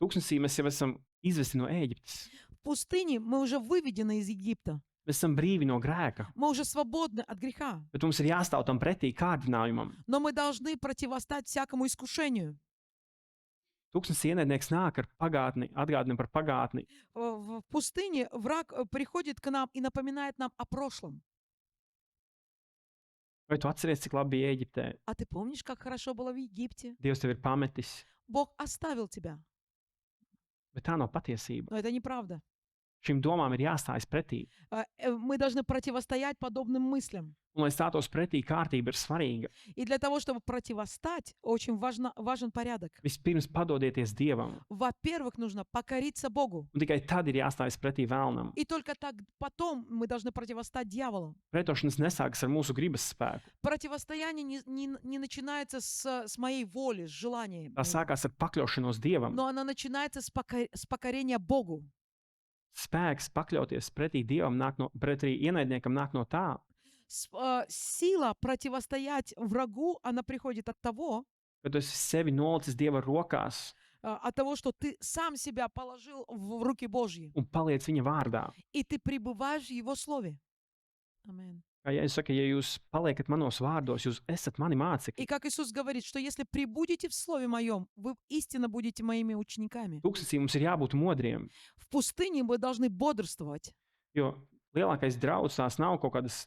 Tūkstnesī mēs jau esam izvesti no Ēģiptes. В пустыне мы уже выведены из Египта. Mēs esam brīvi no grēka, Мы уже свободны от греха. bet mums ir jāstāv tam pretī kārdinājumam. Но мы должны противостать всякому искушению. Tūkstnes ienaidnieks nāk ar pagātni, atgādina par pagātni. В пустыне враг приходит к нам и напоминает нам о прошлом. Vai tu atceries, cik labi bija Ēģiptē? А ты помнишь, как хорошо было в Египте? Dievs tevi ir pametis, Бог оставил тебя. bet tā nav patiesība. Но это неправда. Šīm domām ir jāstājas pretī. Мы должны противостоять подобным мыслям. Un, lai stātos pretī, kārtība ir svarīga. И для того, чтобы противостать, очень важен порядок. Vispirms padodieties Dievam, Во-первых, нужно покориться Богу. un tikai tad ir jāstājas pretī vēlnam. И только так потом мы должны противостать дьяволу. Pretošanas nesākas ar mūsu gribas spēku. Противостояние не начинается с моей воли, с желания. Tā sākās ar pakļaušanos Dievam. Но оно начинается с покорения Богу. Spēks pakļauties pretī Dievam, pretī ienaidniekam nāk no tā, Сила противостоять врагу, она приходит от того, ka tu esi sevi nolicis Dieva rokās от того, что ты сам себя положил в руки Божьи, un paliec viņa vārdā. и ты пребываешь в Его Слове. Аминь. Kā Jēzus saka, ja jūs paliekat manos vārdos, jūs esat mani И mācekļi. как Иисус говорит, что если пребудете в Слове Моем, вы истинно будете моими учениками. Tūkstnesī mums ir jābūt modriem, В пустыне мы должны бодрствовать, jo lielākais draudz tās nav kaut kādas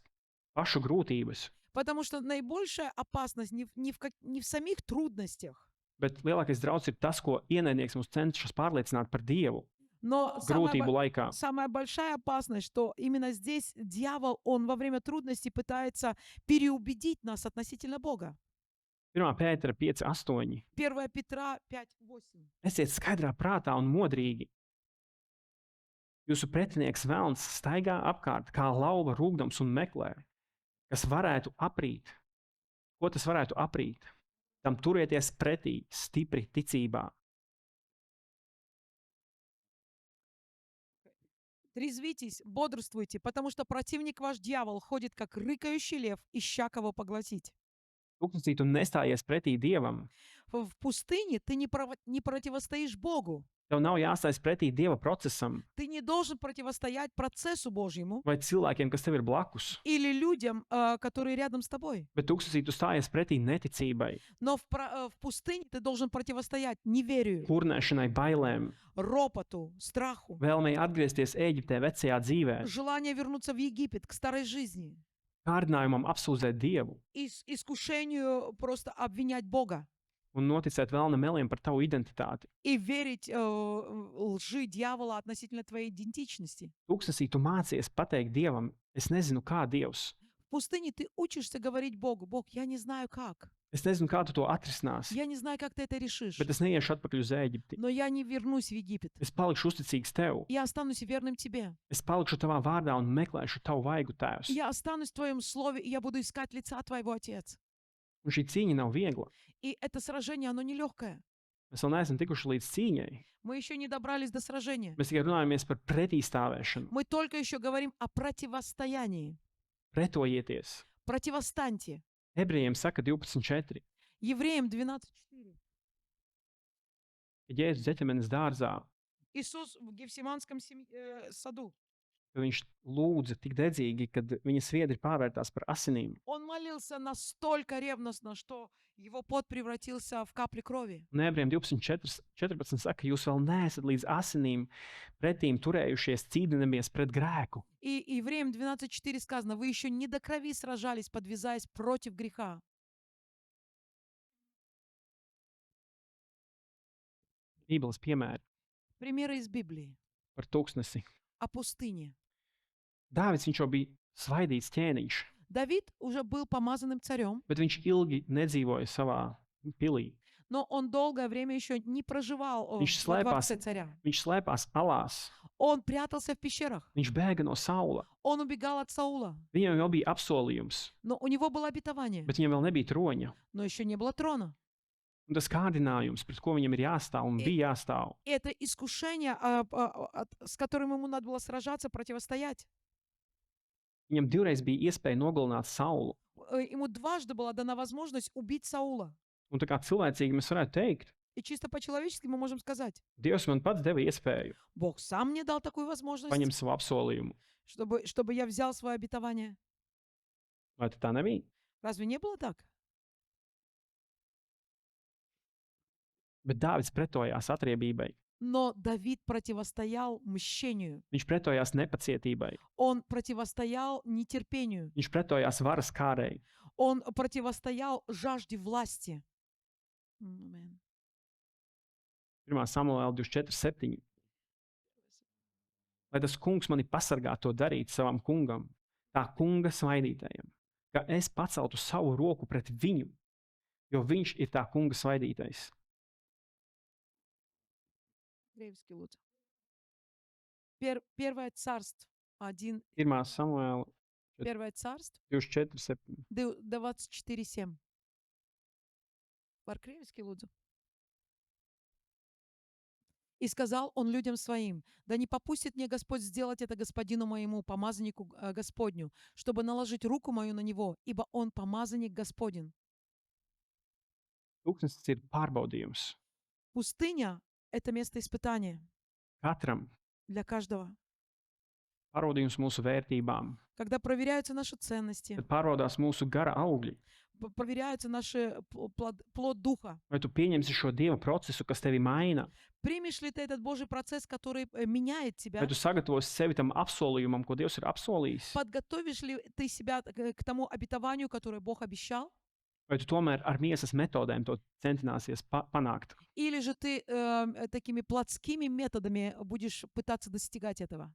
pašu grūtības, потому что наибольшая опасность не в самих трудностях, bet lielākais draudz ir tas, ko ienaidnieks mums cenšas pārliecināt par Dievu но grūtību laikā. самая большая опасность, что именно здесь дьявол, он во время трудностей пытается переубедить нас относительно Бога. 1. Pētera 5:8. 1 Петра 5:8. Esiet skaidrā prātā un modrīgi. Jūsu pretinieks velns staigā apkārt kā lauva rūgdams un meklē, kas varētu aprīt. Ko tas varētu aprīt? Tam turieties pretī stipri ticībā. Трезвитесь, бодрствуйте, потому что противник ваш дьявол ходит, как рыкающий лев, ища кого поглотить. Tūkstnesī tu nestājies pretī Dievam. В пустыне ты не противостоишь Богу. Tev nav jāstājas pretī Dieva procesam Ты не должен противостоять процессу Божьему vai cilvēkiem, kas tev ir blakus. или людям, которые рядом с тобой. Bet tūkstnesī tu stājies pretī neticībai, Но в пустыне ты должен противостоять неверию, kurnēšanai, bailēm, ропоту, страху, vēlmei atgriezties Ēģiptē vecajā dzīvē, желание вернуться в Египет, к старой жизни, kārdinājumam apsūdzēt Dievu искушению просто обвинять Бога un noticēt vēlna meliem par tavu identitāti. и верить лжи дьявола относительно твоей идентичности. Tūkstnesī tu mācies pateikt Dievam, es nezinu, kā Dievs. В пустыне ты учишься говорить Богу: Бог, я не знаю как, Es nezinu, kā tu to atrisināsi, я не знаю, как ты это решишь, bet es neiešu atpakaļ uz Ēģipti. но я не вернусь в Египет. Es palikšu uzticīgs tev. Я останусь верным тебе. Es palikšu tavā vārdā un meklēšu tavu vaigu, Tēvs. Я останусь в твоем слове, и я буду искать лица твоего, Отец. Un šī cīņa nav viegla. И это сражение, оно нелегкое. Mēs vēl neesam tikuši līdz cīņai. Мы еще не добрались до сражения. Mēs tikai runājamies par pretīstāvēšanu. Мы только еще говорим о противостоянии. Pretojieties. Противостаньте. Ebrejiem saka 12.4. Евреям 12:4. Kad Jēzus ķeķemenes dārzā, Иисус в Гефсиманском саду. kad viņš lūdza tik dedzīgi, kad viņa sviedri pārvērtās par asinīm. Он молился настолько ревностно, что его пот превратился в капли крови. Un Ebrejiem 12.14 saka, jūs vēl neesat līdz asinīm pretīm turējušies, cīnāmies pret grēku. И Евреям 12:4 сказано: вы еще не до крови сражались, подвязаясь против греха. Bībeles piemēri Примеры из Библии par tūkstnesi. о пустыне. Dāvids viņš jau bija svaidīts ķēniņš, Давид уже был помазанным царем, bet viņš ilgi nedzīvoja savā pilī. но он долгое время еще не проживал Viņš во дворце царя. Viņš slēpās alās, Он прятался в пещерах. viņš bēga no Saula. Он убегал от Саула. Viņam jau bija apsolījums, Но у него было обетование, bet viņam vēl nebija troņa. но еще не было трона. Un tas kārdinājums, pret ko viņam ir jāstāv un bija jāstāv, И это искушение, с которым ему надо было сражаться, противостоять. viņam divreiz bija iespēja nogalināt Saulu. Ему дважды была дана возможность убить Саула. Un tā kā cilvēcīgi mēs varētu teikt, И чисто по-человечески мы можем сказать: Dievs man pats deva iespēju Бог сам мне дал такую возможность, paņemt savu apsolījumu. чтобы я взял свое обетование. Vai tad tā nebija? Разве не было так? Bet Dāvids pretojās atriebībai. Но Давид противостоял мщению. Viņš pretojās nepacietībai. Он противостоял нетерпению. Viņš pretojās varas kārei. Он противостоял жажде власти. Amen. 1. Samuēla 24:7. Lai tas kungs mani pasargā to darīt savam kungam, tā kunga svaidītājam, ka es paceltu savu roku pret viņu, jo viņš ir tā kunga svaidītais. Греевский лут. Первое царство 1, 1. Samuēla Первое царство 24:7. 24:7. Варкревский лудзу. И сказал он людям своим: да не попустит мне Господь сделать это господину моему, помазаннику Господню, чтобы наложить руку мою на него, ибо он помазанник Господень. Tūkstnesis ir pārbaudījums. Пустыня — это место испытания Katram для каждого. pārbaudījums mūsu vērtībām, Когда проверяются наши ценности, kad pārbaudās mūsu gara augļi. проверяются наши плод духа. Vai tu pieņemsi šo Dieva procesu, kas tevi maina? Примешь ли ты этот Божий процесс, который меняет тебя? Vai tu sagatavosi sevi tam apsolījumam, ko Dievs ir apsolījis? Подготовишь ли ты себя к тому обетованию, которое Бог обещал? Vai tu tomēr ar miesas metodēm to centināsies panākt? Или же ты такими плотскими методами будешь пытаться достигать этого?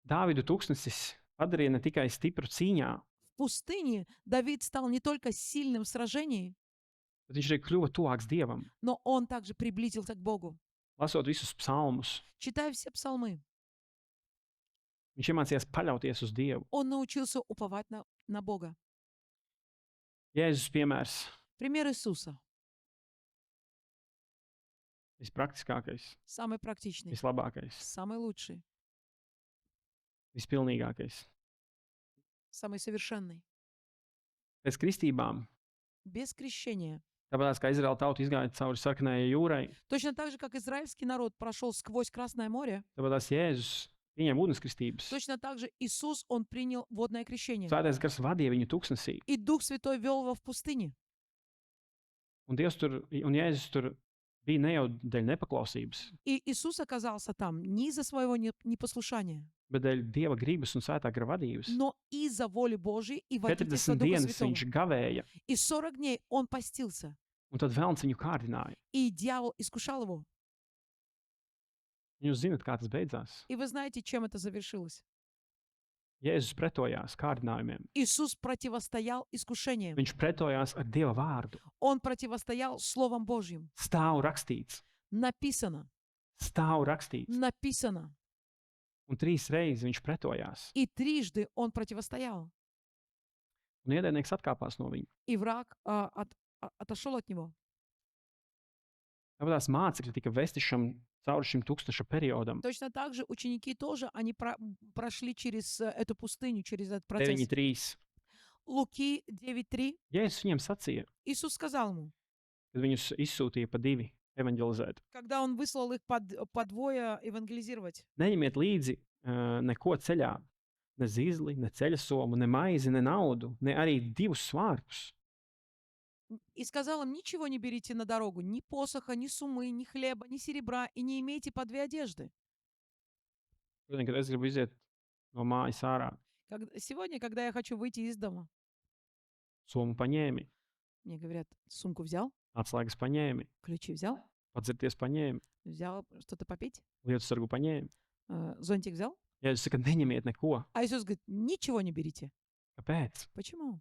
Dāvidu tūkstnesis padarīja ne tikai stipru cīņā, В пустыне Давид стал не только сильным в сражении, bet viņš arī kļuva tuvāks Dievam. но он также приблизился к Богу. Lasot visus psalmus, Читая все псалмы, viņš iemācījās paļauties uz Dievu. он научился уповать на Бога. Jēzus piemērs Пример Иисуса, vispraktiskākais, самый практичный, vislabākais, самый лучший, vispilnīgākais. самый совершенный. Pēc kristībām, Без крещения. tāpēc kā Izraēla tauta izgāja cauri sarkanajai jūrai, Точно так же, как израильский народ прошел сквозь Красное море, tāpēc Jēzus pieņēma ūdenskristības. точно так же Иисус, он принял водное крещение. Svētais gars vadīja viņu tūkstnesī. И Дух Святой вел его в пустыне. Un Jēzus tur bija ne jau dēļ nepaklausības, И Иисус оказался там не из-за своего непослушания, bet dēļ Dieva gribas un svētā gara vadības. но из-за воли Божьей и водительства 40 Духа dienas Святого. viņš gavēja, И 40 дней он постился, un tad velns viņu kārdināja. и дьявол искушал его. Jūs zināt, kā tas beidzās. И вы знаете, чем это завершилось? Jēzus pretojās kārdinājumiem. Иисус противостоял искушениям. Viņš pretojās ar Dieva vārdu. Он противостоял Словом Божьим. Stāv rakstīts, Написано, stāv rakstīts. написано. Un 3 reizes viņš pretojās. И трижды он противостоял. Un ienaidnieks atkāpās no viņa. И враг отошел от него. Tāpēc mācekļi tika vesti cauri šim tūkstoša periodam. Точно так же ученики тоже, они прошли через эту пустыню, через этот процесс. 9.3. Луки 9.3. Jēzus viņiem sacīja, Иисус сказал ему, kad viņus izsūtīja pa 2 evanģelizēt. когда он выслал их по двое евангелизировать. Neņemiet līdzi neko ceļā, ne zīzli, ne ceļa somu, ne maizi, ne naudu, ne arī 2 svārkus. И сказал им: ничего не берите на дорогу, ни посоха, ни сумы, ни хлеба, ни серебра, и не имейте по 2 одежды. Kad es gribu iziet no mājas ārā, Сегодня, когда я хочу выйти из дома, somu paņēmi, мне говорят: сумку взял, atslēgas paņēmi, ключи взял, padzerties paņēmi, взял что-то попить, lietu sargu paņēmi. зонтик взял. Jēzus saka, neņemiet neko. А Иисус говорит: ничего не берите. Kāpēc? Почему?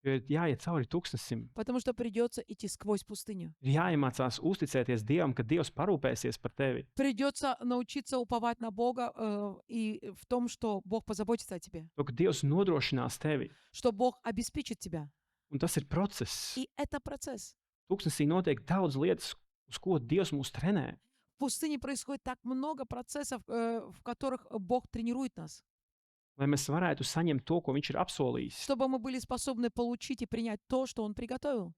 Jo ir jāiet cauri tūkstnesim. Потому что придется идти сквозь пустыню. Ir jāiemācās uzticēties Dievam, ka Dievs parūpēsies par tevi. Придется научиться уповать на Бога и в том, что Бог позаботится о тебе, To, ka Dievs nodrošinās tevi. что Бог обеспечит тебя. Un tas ir process. И это процесс. Tūkstnesī notiek daudz lietas, uz ko Dievs mūs trenē. В пустыне происходит так много процессов, в которых Бог тренирует нас, Lai mēs varētu saņemt to, ko Viņš ir apsolījis. чтобы мы были способны получить и принять то, что Он приготовил.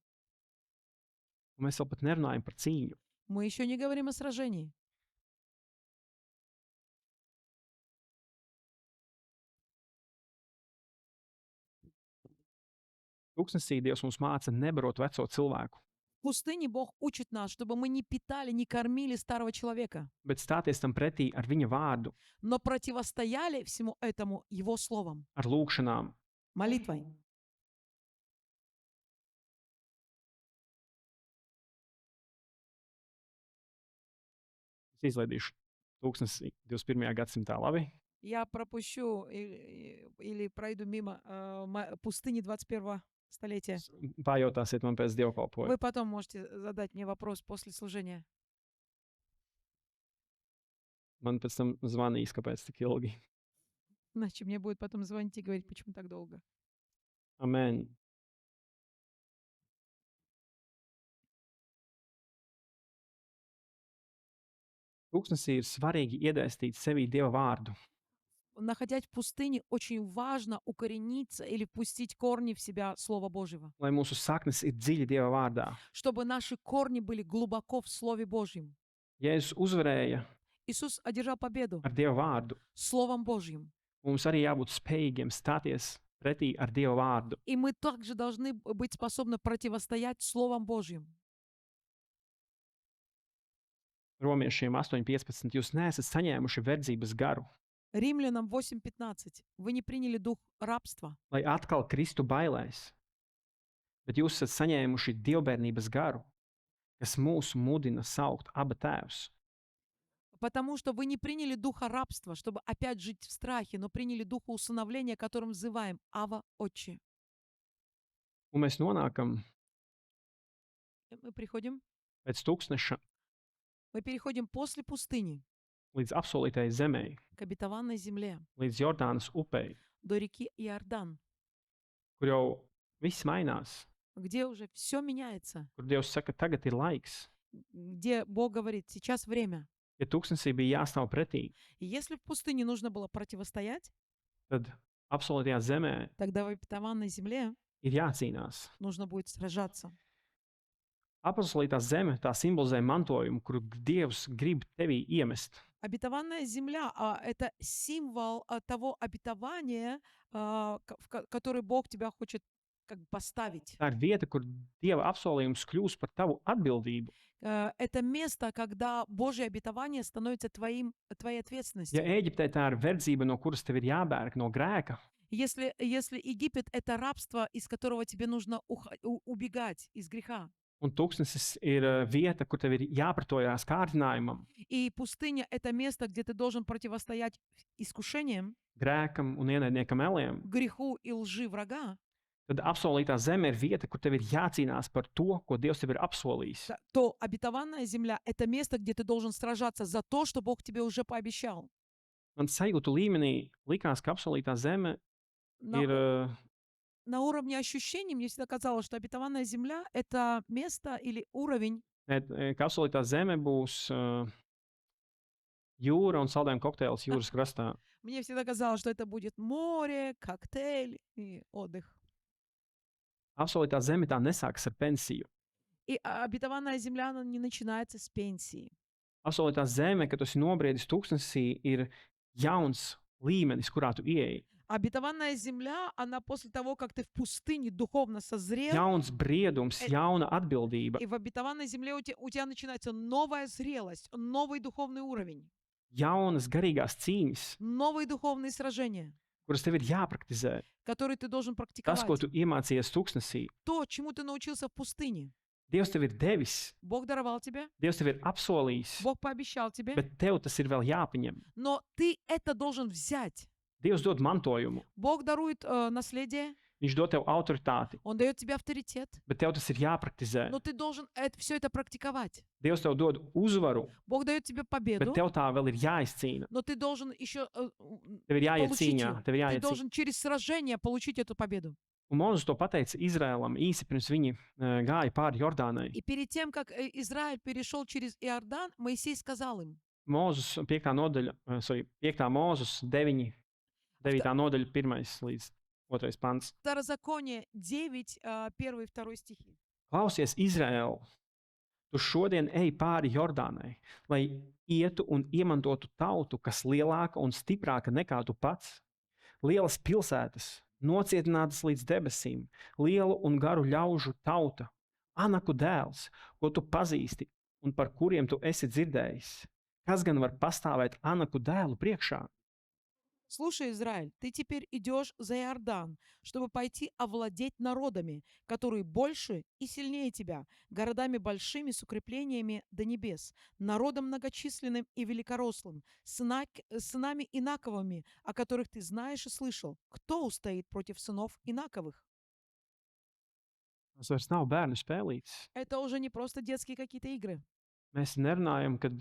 Un mēs vēl pat nerunājam par cīņu. Мы еще не говорим о сражении. Tūkstnesī Dievs mums māca nebarot veco cilvēku, В пустыне Бог учит нас, чтобы мы не питали, не кормили старого человека, bet stāties tam pretī ar viņa vārdu, но противостояли всему этому Его словом, ar lūgšanām, молитвой. Es izlaidīšu tūkstnesī 21. gadsimtā. Labi? Я пропущу или пройду мимо пустыни 21 столетия. Pājautāsiet man pēc dievkalpojuma. Вы потом можете задать мне вопрос после служения. Man pēc tam zvanīs, kāpēc tik ilgi. Иначе мне будет потом звонить и говорить, почему так долго. Amen. Tūkstnesī ir svarīgi iedēstīt sevī Dieva vārdu, Находясь в пустыне, очень важно укорениться или пустить корни в себя Слова Божьего, lai mūsu saknes ir dziļi Dieva vārdā. чтобы наши корни были глубоко в Слове Божьем. Jēzus uzvarēja Иисус одержал победу ar Dieva vārdu. Словом Божьим. Mums arī jābūt spējīgiem stāties pretī ar Dieva vārdu. И мы также должны быть способны противостоять Словом Божьим. Romiešiem 8.15. Jūs neesat saņēmuši verdzības garu, Римлянам 8:15. Вы не приняли дух рабства, lai atkal kristu bailēs, bet jūs esat saņēmuši dievbērnības garu, kas mūs mudina saukt Aba Tēvs. потому что вы не приняли духа рабства, чтобы опять жить в страхе, но приняли духа усыновления, которым взываем Ава, Отче. Un mēs nonākam И мы приходим, pēc tūkstneša мы переходим после пустыни līdz apsolītajai zemei, к обетованной земле, līdz Jordānas upei, до реки Иордан, kur jau viss mainās, где уже все меняется, kur Dievs saka, tagad ir laiks. где Бог говорит, сейчас время. Ja tūkstnesī bija jāstāv pretī, И если в пустыне нужно было противостоять, tad apsolītajā zemē тогда в обетованной земле ir jācīnās. нужно будет сражаться. Apsolītā zeme tā simbolizē mantojumu, kuru Dievs grib tevī iemest. Обетованная земля это символ того обетования, в который Бог тебя хочет как бы поставить. Tā ir vieta, kur Dieva apsolījums kļūst par tavu atbildību. Это место, когда Божье обетование становится твоей Ja ответственностью. Ēģiptē tā ir verdzība, no kuras tev ir jābērg no grēka, Если Египет — это рабство, из которого тебе нужно убегать, из греха, un tūkstnesis ir vieta, kur tev ir jāpretojās kārdinājumam, и пустыня — это место, где ты должен противостоять искушениям, grēkam un ienaidniekam eliem, греху и лжи врага, tad apsolītā zeme ir vieta, kur tev ir jācīnās par to, ko Dievs tev ir apsolījis. то обетованная земля — это место, где ты должен сражаться за то, что Бог тебе уже пообещал. Man sajūtu līmenī likās, ka apsolītā zeme На, ir на уровне ощущений мне всегда казалось, что обетованная земля — это место или уровень, ka apsolītā zeme būs jūra un saldējuma kokteils jūras krastā. мне всегда казалось, что это будет море, коктейль и отдых. Apsolītā zeme tā nesākas ar pensiju. И обетованная земля, она не начинается с пенсии. Apsolītā zeme, kad tu esi nobriedis tūkstnesī, ir jauns līmenis, kurā tu ieeji. Обетованная земля, она после того, как ты в пустыне духовно созрел, Jauns briedums, jauna atbildība, и в обетованной земле у тебя начинается новая зрелость, новый духовный уровень, jaunas garīgās cīņas, новые духовные сражения, kuras tev ir jāpraktizē. которые ты должен Tas, ko практиковать. tu iemācījies tūkstnesī, То, чему ты научился в пустыне. Dievs tev ir devis, Бог даровал тебе, Dievs tev ir apsolījis, Бог пообещал тебе, bet tev tas ir vēl jāpaņem. но ты это должен взять. Dievs dod mantojumu, Бог дарует наследие, Viņš dod tev autoritāti, Он дает тебе авторитет, bet tev tas ir jāpraktizē. но ты должен все это практиковать. Dievs tev dod uzvaru, Бог дает тебе bet победу, tev tā vēl ir jāizcīna. но ты должен еще Tev ir jāiet получить cīņā, ее. tev ir Ты jāiet cīņā. должен через сражение получить эту победу. Un Mozus to pateica Izrēlam īsi pirms viņi gāja pāri Jordānai. И перед тем, как Израиль перешел через Иордан, Моисей сказал им, Mozus 5. nodaļa, 5. Mozus 9. 9. nodaļa 1. līdz 2. pants. Второзаконие 9, 1 и 2 стихи. Klausies, Izraēl, Tu šodien ej pāri Jordānai, lai ietu un iemantotu tautu, kas lielāka un stiprāka nekā tu pats. Lielas pilsētas, nocietinātas līdz debesīm, lielu un garu ļaužu tauta, Anaku dēls, ko tu pazīsti un par kuriem tu esi dzirdējis. Kas gan var pastāvēt Anaku dēlu priekšā? Слушай, Израиль, ты теперь идешь за Иордан, чтобы пойти овладеть народами, которые больше и сильнее тебя, городами большими с укреплениями до небес, народом многочисленным и великорослым, сынами Инаковыми, о которых ты знаешь и слышал. Кто устоит против сынов Инаковых? Tas vairs nav bērnu spēlītes. Это уже не просто детские какие-то игры. Mēs nerunājam, kad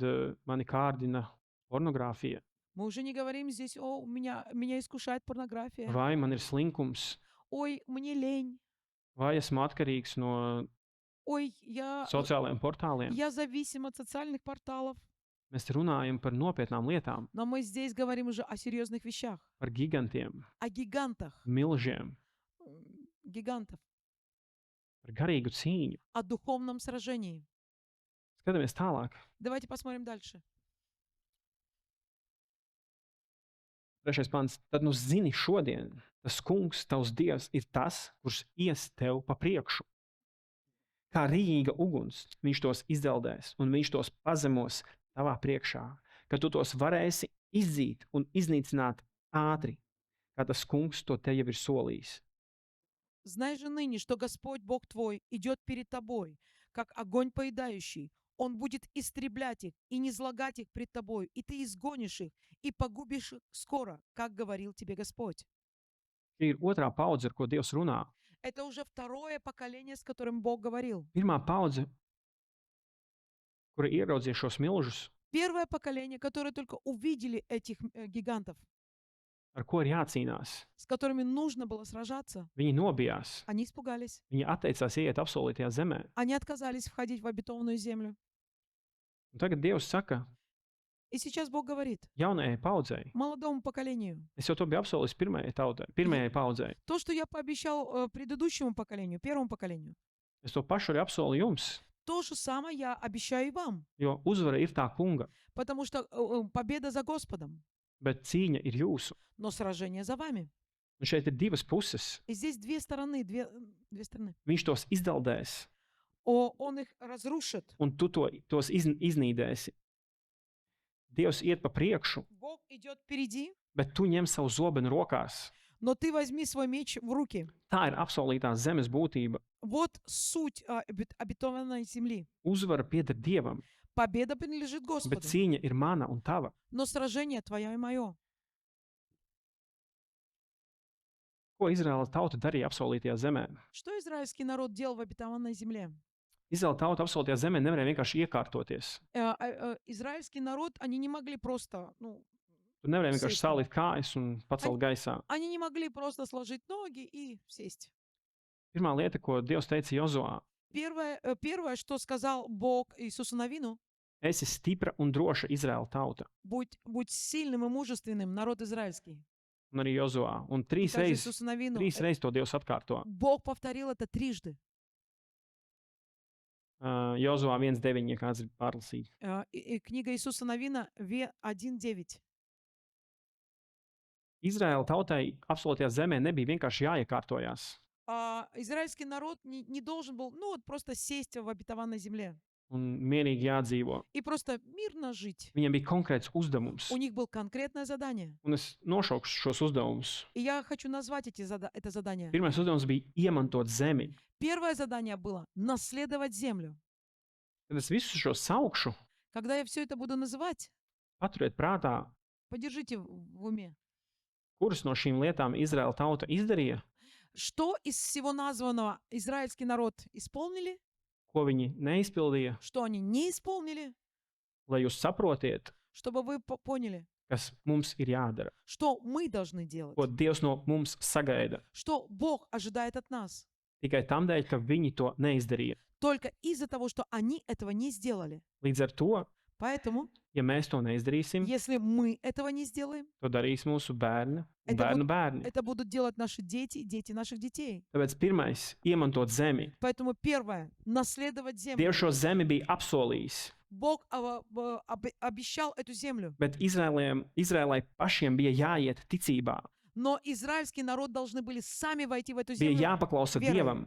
mani kārdina pornogrāfija, Мы уже не говорим здесь, о, меня искушает порнография. vai man ir slinkums, Ой, мне лень. vai esmu atkarīgs no Ой, я sociālajiem portāliem. зависим от социальных порталов. Mēs runājam par nopietnām lietām, Но мы здесь говорим уже о серьезных вещах, par gigantiem, о гигантах, milžiem, гигантов, par garīgu cīņu. о духовном сражении. Skatāmies tālāk. Давайте посмотрим дальше. 3. pants. Tad nu zini šodien, tas kungs, tavs dievs, ir tas, kurš ies tev pa priekšu. Kā rīga uguns, viņš tos izdeldēs, un viņš tos pazemos tavā priekšā, ka tu tos varēsi izdzīt un iznīcināt ātri, kā tas kungs to te jau ir solījis. Знай же ныне, что Господь Бог твой идет перед тобой, как огонь поедающий. Он будет истреблять их и низлагать их пред тобой, и ты изгонишь их и погубишь их скоро, как говорил тебе Господь. Šī ir otrā paudze, ar ko Dievs runā. Это уже второе поколение, с которым Бог говорил. Pirmā paudze, kura ieraudzīja šos milžus, Первое поколение, которое только увидели этих гигантов, ar ko ir jācīnās. с которыми нужно было сражаться, Viņi nobijās, они испугались. viņi atteicās iet apsolītajā zemē. Они отказались входить в обетованную землю. Un tagad Dievs saka, И сейчас Бог говорит jaunajai paudzei, молодому поколению, es jau to biju apsolījis pirmajai paudzei. то, что я пообещал предыдущему поколению, первому поколению, Es to pašu arī apsolu jums, то же самое я обещаю и вам, jo uzvara ir tā kunga, потому что победа за Господом, bet cīņa ir jūsu. но сражение за вами. Un šeit ir divas puses. И здесь две стороны, две стороны. Viņš tos izdeldēs, Он их разрушит. un tu tos iznīdēsi. Dievs iet pa priekšu, Бог идет впереди, bet tu ņem savu zobenu rokās. но ты возьми свой меч в руки. Tā ir apsolītās zemes būtība. Вот суть обетованной земли. Uzvara pieder Dievam, Победа принадлежит bet Господу, cīņa ir mana un tava. но сражение твое и мое. Ko Izraēla tauta darīja apsolītajā zemē? Что израильский народ делал в обетованной земле? Izraēla tauta apsolītajā zemē nevarēja vienkārši iekārtoties. Израильский народ, они не могли просто, Tu nevarēji vienkārši Sēst. salikt kājas un pacelt gaisā. они не могли просто сложить ноги и сесть. Pirmā lieta, ko Dievs teica Jozoā, Первое, что сказал Бог Иисусу Навину, esi stipra un droša Izraēla tauta. будь сильным и мужественным, народ израильский. Un arī Jozoā. Un И trīs также reizes Иисусу Навину. to Dievs atkārto. Бог повторил это трижды. Jozoā 1.9, ja kāds ir pārlasīt. И книга Иисуса Навина 1:9. Izraēla tautai apsolītajā zemē nebija vienkārši jāiekārtojās Израильский народ не должен был, просто сесть в обетованной земле un mierīgi jādzīvo. и просто мирно жить. Viņam bija konkrēts uzdevums. У них было конкретное задание. Un es nošaukšu šos uzdevumus. И я хочу назвать это задание. Pirmais uzdevums bija iemantot zemi. Первое задание было наследовать землю. Kad es visu šo saukšu, Когда я все это буду называть, paturiet prātā, подержите в уме. kuras no šīm lietām Izraēla tauta izdarīja, Что из всего названного израильский народ исполнили, ko viņi neizpildīja, что они не исполнили, lai jūs saprotiet, чтобы вы поняли, kas mums ir jādara, что мы должны делать, ko Dievs no mums sagaida. что Бог ожидает от нас. Tikai tam dēļ, ka viņi to neizdarīja. Только из-за того, что они этого не сделали. Līdz ar to Поэтому, Ja mēs to neizdarīsim, если мы этого не сделаем, to darīs mūsu bērni un Это bērnu bērni. это будут делать наши дети и дети наших детей. Tāpēc pirmais - iemantot zemi. Поэтому первое — наследовать землю. Dievs šo zemi bija apsolījis, Бог обещал эту землю, bet Izrēlai pašiem bija jāiet ticībā, но израильский народ должны были сами войти в эту bija землю jāpaklausa верой, Dievam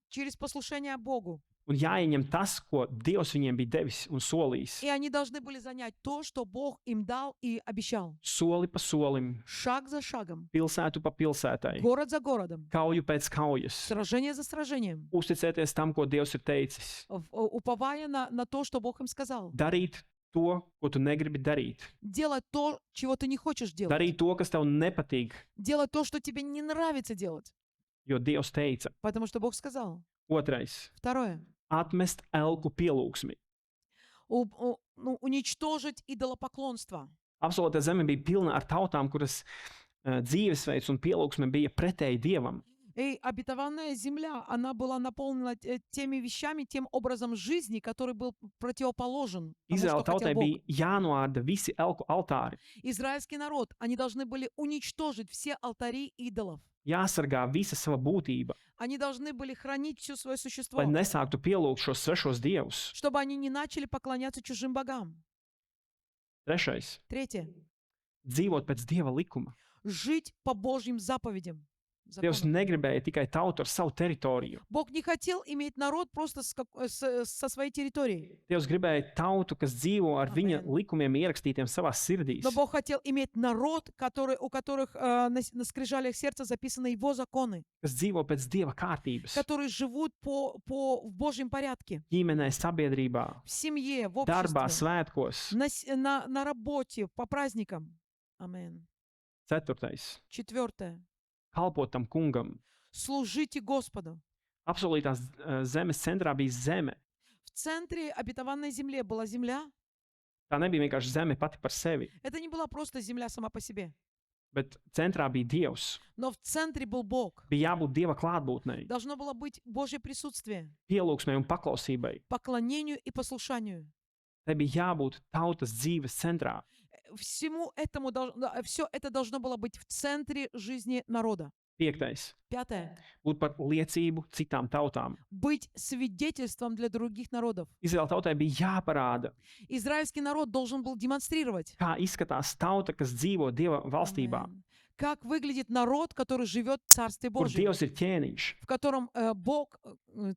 через послушание Богу. un jāieņem tas, ko Dievs viņiem bija devis un solījis. И они должны были занять то, что Бог им дал и обещал. Soli pa solim, Шаг за шагом, pilsētu pa pilsētai, город за городом, kauju pēc kaujas, сражение за сражением, uzticēties tam, ko Dievs ir teicis, уповая на то, что Бог им сказал. darīt to, ko tu negribi darīt, Делать то, чего ты не хочешь делать. darīt to, kas tev nepatīk, Делать то, что тебе не нравится делать. jo Dievs teica. Потому что Бог сказал. Otrais Второе. - atmest elku pielūgsmi. Уничтожить идолопоклонство. Absolūtā zeme bija pilna ar tautām, kuras dzīvesveids un pielūgsme bija pretēji Dievam. И обетованная земля, она была наполнена теми вещами, тем образом жизни, который был противоположен тому, Izraēla что хотел tautai Бог. bija jānoārda visi elku altāri, Израильский народ, они должны были уничтожить все алтари идолов. jāsargā visa sava būtība, Они должны были хранить все свое существо, lai nesāktu pielūgt šos svešos dievus. чтобы они не начали поклоняться чужим богам. Trešais Третье. - dzīvot pēc Dieva likuma. Жить по Божьим заповедям. Dievs законам. negribēja tikai tautu ar savu teritoriju. Бог не хотел иметь народ просто со своей территорией. Dievs gribēja tautu, kas dzīvo ar viņa Amen. likumiem ierakstītiem savās sirdīs, Но Бог хотел иметь народ, у которых на скрижалях сердца записаны Его законы, kas dzīvo pēc Dieva kārtības, которые живут в Божьем порядке, ģimenē, sabiedrībā, в семье, в darbā, обществе, svētkos. на работе, по праздникам. Амин. Ceturtais Четвертое. - kalpot tam kungam. Служите Господу. Absolūtās zemes centrā bija zeme. В центре обетованной земле была земля. Tā nebija vienkārši zeme pati par sevi, Это не была просто земля сама по себе, bet centrā bija Dievs. но в центре был Бог. Bija jābūt Dieva klātbūtnei, Должно было быть Божье присутствие, pielūgsmei un paklausībai. поклонению и послушанию. Tai bija jābūt tautas dzīves centrā. Всему этому все это должно было быть в центре жизни народа. Piektais Пятое. - būt par liecību citām tautām. Быть свидетельством для других народов. Izraēla tautai bija jāparāda, Израильский народ должен был демонстрировать, kā izskatās tauta, kas dzīvo Dieva valstībā, Amen, как выглядит народ, который живет в Царстве kur Божьем, Dievs ir ķēniņš, в котором Бог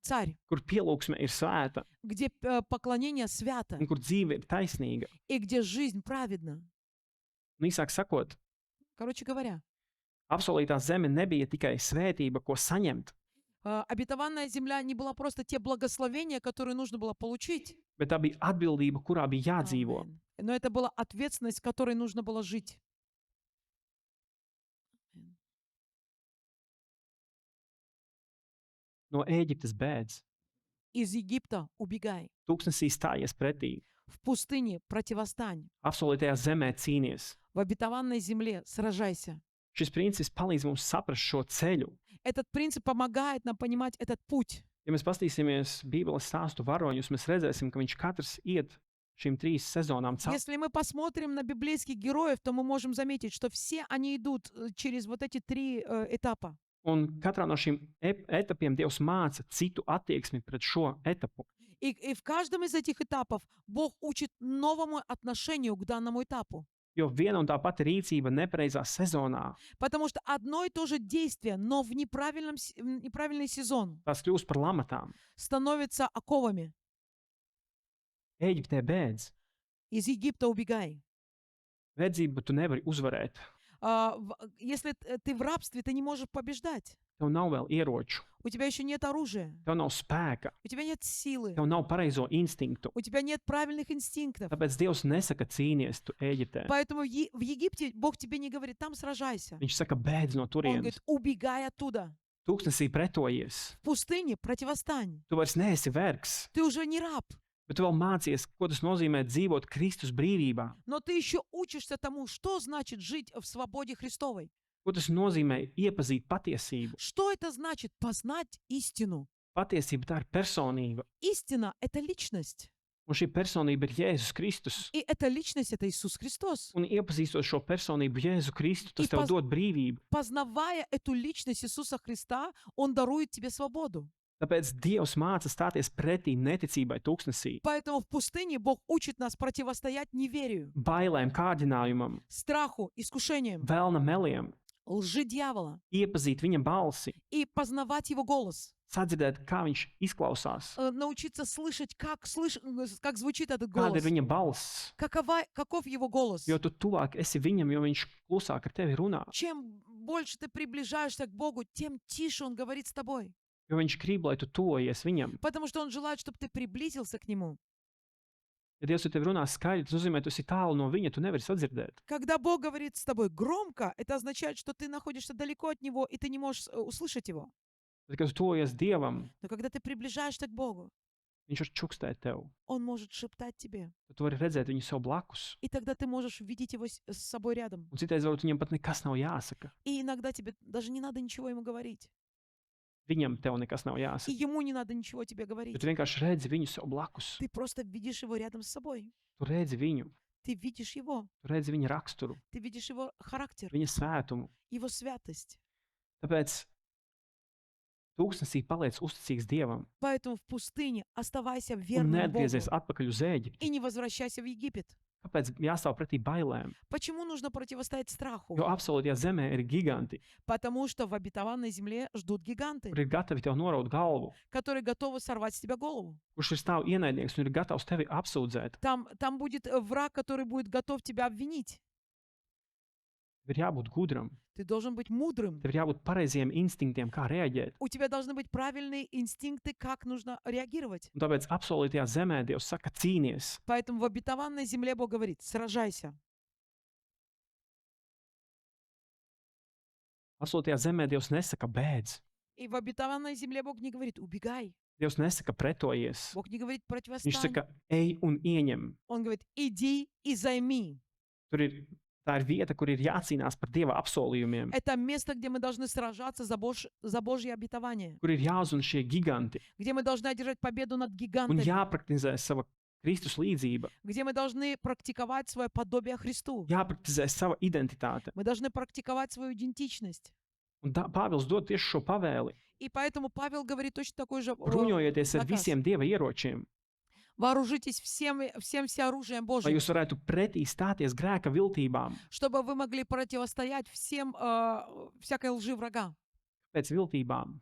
царь, kur pielūgsme ir svēta где поклонение свято un kur dzīve ir taisnīga. и где жизнь праведна. Un īsāk sakot, Короче говоря, apsolītā zeme nebija tikai svētība, ko saņemt, обетованная земля не была просто те благословения, которые нужно было получить, bet tā bija atbildība, kurā bija jādzīvo. Amen, но это была ответственность, которой нужно было жить. No Ēģiptes bēdz, Из Египта убегай, tūkstnesī stājies pretī, в пустыне противостань, apsolītajā zemē cīnies. в обетованной земле сражайся. Šis princips palīdz mums saprast šo ceļu. Этот принцип помогает нам понимать этот путь. Ja mēs paskatīsimies Bībeles stāstu varoņus, mēs redzēsim, ka viņš katrs iet šīm 3 sezonām cauri. Если мы посмотрим на библейских героев, то мы можем заметить, что все они идут через вот эти 3 этапа. Un katrā no šīm etapiem Dievs māca citu attieksmi pret šo etapu. И в каждом из этих этапов Бог учит новому отношению к данному этапу. Jo viena un tā pati rīcība nepareizā sezonā, Потому что одно и то же действие, но в неправильный сезон tās kļūst par lamatām. становится оковами. Ēģiptē bēdz. Из Египта убегай. Verdzību tu nevari uzvarēt. Если ты в рабстве, ты не можешь побеждать. Tev nav vēl ieroču, У тебя еще нет оружия, tev nav spēka, у тебя нет силы, tev nav pareizo instinktu. у тебя нет правильных инстинктов. Tāpēc Dievs nesaka cīnies tu Ēģiptē. Поэтому в Египте Бог тебе не говорит, там сражайся. Viņš saka, bēdz no Он turienes. говорит, убегай оттуда. Tūkstnesī pretojies. В пустыне противостань. Tu vairs neesi vergs, Ты уже не раб, bet tu vēl mācies, ko tas nozīmē dzīvot Kristus brīvībā. но ты еще учишься тому, что значит жить в свободе Христовой. Ko tas nozīmē iepazīt patiesību. Что это значит познать истину? Patiesība tā ir personība. Истина — это личность. Un šī personība ir Jēzus Kristus. И эта личность — это Иисус Христос. Un iepazīstot šo personību, Jēzu Kristu, tas И tev dod brīvību. Познавая эту личность Иисуса Христа, Он дарует тебе свободу. Tāpēc Dievs māca stāties pretī neticībai, tūkstnesī, Поэтому в пустыне Бог учит нас противостоять неверию, bailēm, kārdinājumam, страху, искушениям, vēlna meliem, лжи дьявола iepazīt viņa balsi, и познавать Его голос. sadzirdēt, kā viņš izklausās, Научиться слышать, как звучит этот kāda ir голос, viņa balss. каков Его голос. Jo tu tuvāk esi viņam, jo viņš klusāk ar tevi runā. Чем больше ты приближаешься к Богу, тем тише Он говорит с тобой. Jo viņš grib, lai tu tuvojies viņam. Потому что Он желает, чтобы ты приблизился к Нему. Ja Dievs ar tevi runā skaļi, tas nozīmē, ka tu esi tālu no viņa, tu nevari sadzirdēt. Когда Бог говорит с тобой громко, это означает, что ты находишься далеко от Него, и ты не можешь услышать Его. Bet, kad tu tuvojies Dievam, Но когда ты приближаешься к Богу, viņš var čukstēt tev. Он может šeptать тебе. Tad tu vari redzēt viņu sev blakus. И тогда ты можешь видеть Его с собой рядом. Un citreiz varbūt viņam pat nekas nav jāsaka. И иногда тебе даже не надо ничего Ему говорить. Viņam tev nekas nav И jāsaka. Ему не надо ничего тебе Jo говорить. tu vienkārši redzi viņu sev blakus. Ты просто видишь Его рядом с собой. Tu redzi viņu, Ты видишь Его. tu redzi viņa raksturu, Ты видишь Его характер, viņa svētumu. Его святость. Tāpēc tūkstnesī paliec uzticīgs Dievam Поэтому в пустыне оставайся un верным neatgriezies Богу atpakaļ uz Ēģipti. и не возвращайся в Египет. Kāpēc jāstāv pretī bailēm? Почему нужно противостоять страху? Jo absolūtajā zemē ir giganti, Потому что в обетованной земле ждут гиганты, kur ir gatavi tev noraut galvu, которые готовы сорвать с тебя голову. kurš ir stāv ienaidnieks un ir gatavs tevi apsūdzēt. Там будет враг, который будет готов тебя обвинить. Tev ir jābūt gudram, Ты должен быть мудрым. tev ir jābūt pareiziem instinktiem, kā reaģēt. У тебя должны быть правильные инстинкты, как нужно реагировать. Un tāpēc absolūtajā zemē Dievs saka, cīnies. Поэтому в обетованной земле Бог говорит, сражайся. Absolūtajā zemē Dievs nesaka, bēdz. И в обетованной земле Бог не говорит, убегай. Dievs nesaka, pretojies. Бог не говорит, Viņš противостань. saka, ej un ieņem. Он говорит, иди и займи. Tā ir vieta, kur ir jācīnās par Dieva apsolījumiem, Это место, где мы должны сражаться за Божье обетование. kur ir jāuzun šie giganti Где мы должны одержать победу над un гигантами. jāpraktizē sava Kristus līdzība, Где мы должны практиковать свое подобие Христу. jāpraktizē sava identitāte. Мы должны практиковать свою идентичность. Un Pāvils dod tieši šo pavēli. И поэтому Павел говорит точно такой же Bruņojieties ar наказ. visiem Dieva ieročiem, Вооружитесь всем всеоружием lai Божьим, jūs varētu pretī stāties grēka viltībām. чтобы вы могли противостоять всем всякой лжи врага. Pēc viltībām.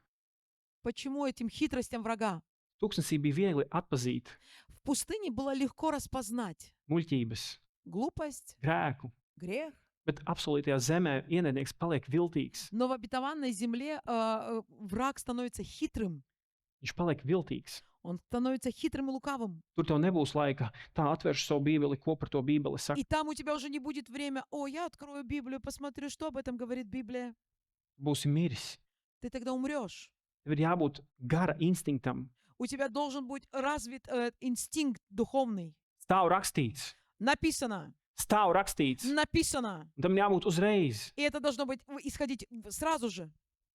Почему этим хитростям врага? Tūkstnesī bija viegli atpazīt В пустыне было легко распознать muļķības, глупость, grēku, грех, bet absolūtajā zemē ienaidnieks paliek viltīgs. но в обетованной земле враг становится хитрым. Viņš paliek viltīgs. Он становится хитрым и лукавым. Tur tev nebūs laika, tā atvērš savu bībeli, ko par to bībeli saka. И там у тебя уже не будет время, я открою Библию, посмотрю, что об этом говорит Библия. Būsi miris. Ты тогда умрешь. Tev ir jābūt gara instinktam. У тебя должен быть развит инстинкт духовный. Stāv rakstīts. Написано. Stāv rakstīts. Написано. Un tam jābūt uzreiz. И это должно быть исходить сразу же.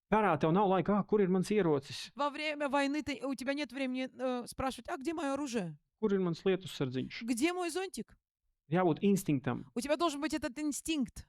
Karā tev nav laika, kur ir mans ierocis, Во время войны у тебя нет времени спрашивать, где мое оружие? kur ir mans lietus sardziņš. Где мой зонтик? Jābūt instinktam. У тебя должен быть этот инстинкт.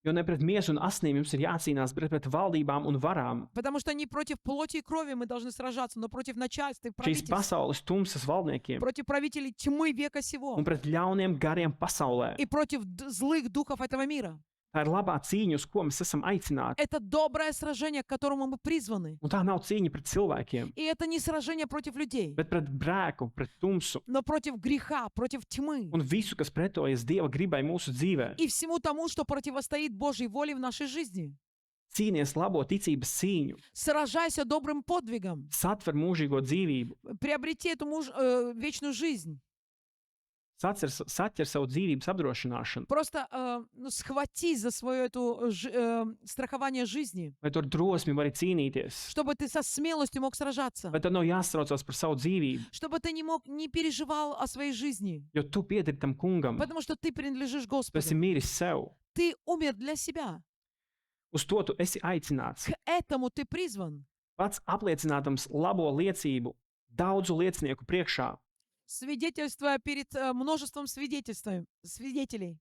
Jo ne pret miesu un asnīm jums ir jācīnās, bet pret valdībām un varām. Потому что не против плоти и крови мы должны сражаться, но против начальств и Šīs правительств, pasaules tumsas valdniekiem против правителей тьмы века сего un pret ļauniem gariem pasaulē. и против злых духов этого мира. Tā ir labā cīņa, uz ko mēs esam aicināti. Это доброе сражение, к которому мы призваны. Un tā nav cīņa pret cilvēkiem, И это не сражение против людей, bet pret grēku, pret tumsu но против греха, против тьмы un visu, kas pretojas Dieva gribai mūsu dzīvē. и всему тому, что противостоит Божьей воле в нашей жизни. Cīnies labo ticības cīņu, Сражайся добрым подвигом, satver mūžīgo dzīvību, приобрети эту вечную жизнь. saķer savu dzīvības apdrošināšanu, Просто схватись за свое страхование жизни, vai tur drosmi vari cīnīties, чтобы ты со смелостью мог сражаться, vai tev nav jāstraucās par savu dzīvību, чтобы ты не переживал о своей жизни, jo tu piederi tam kungam, потому что ты принадлежишь tu esi Господу. mīris sev. Ты умер для себя. Uz to tu esi aicināts. К этому ты призван. Pats apliecinādams labo liecību daudzu liecinieku priekšā. свидетельствуя перед множеством свидетелей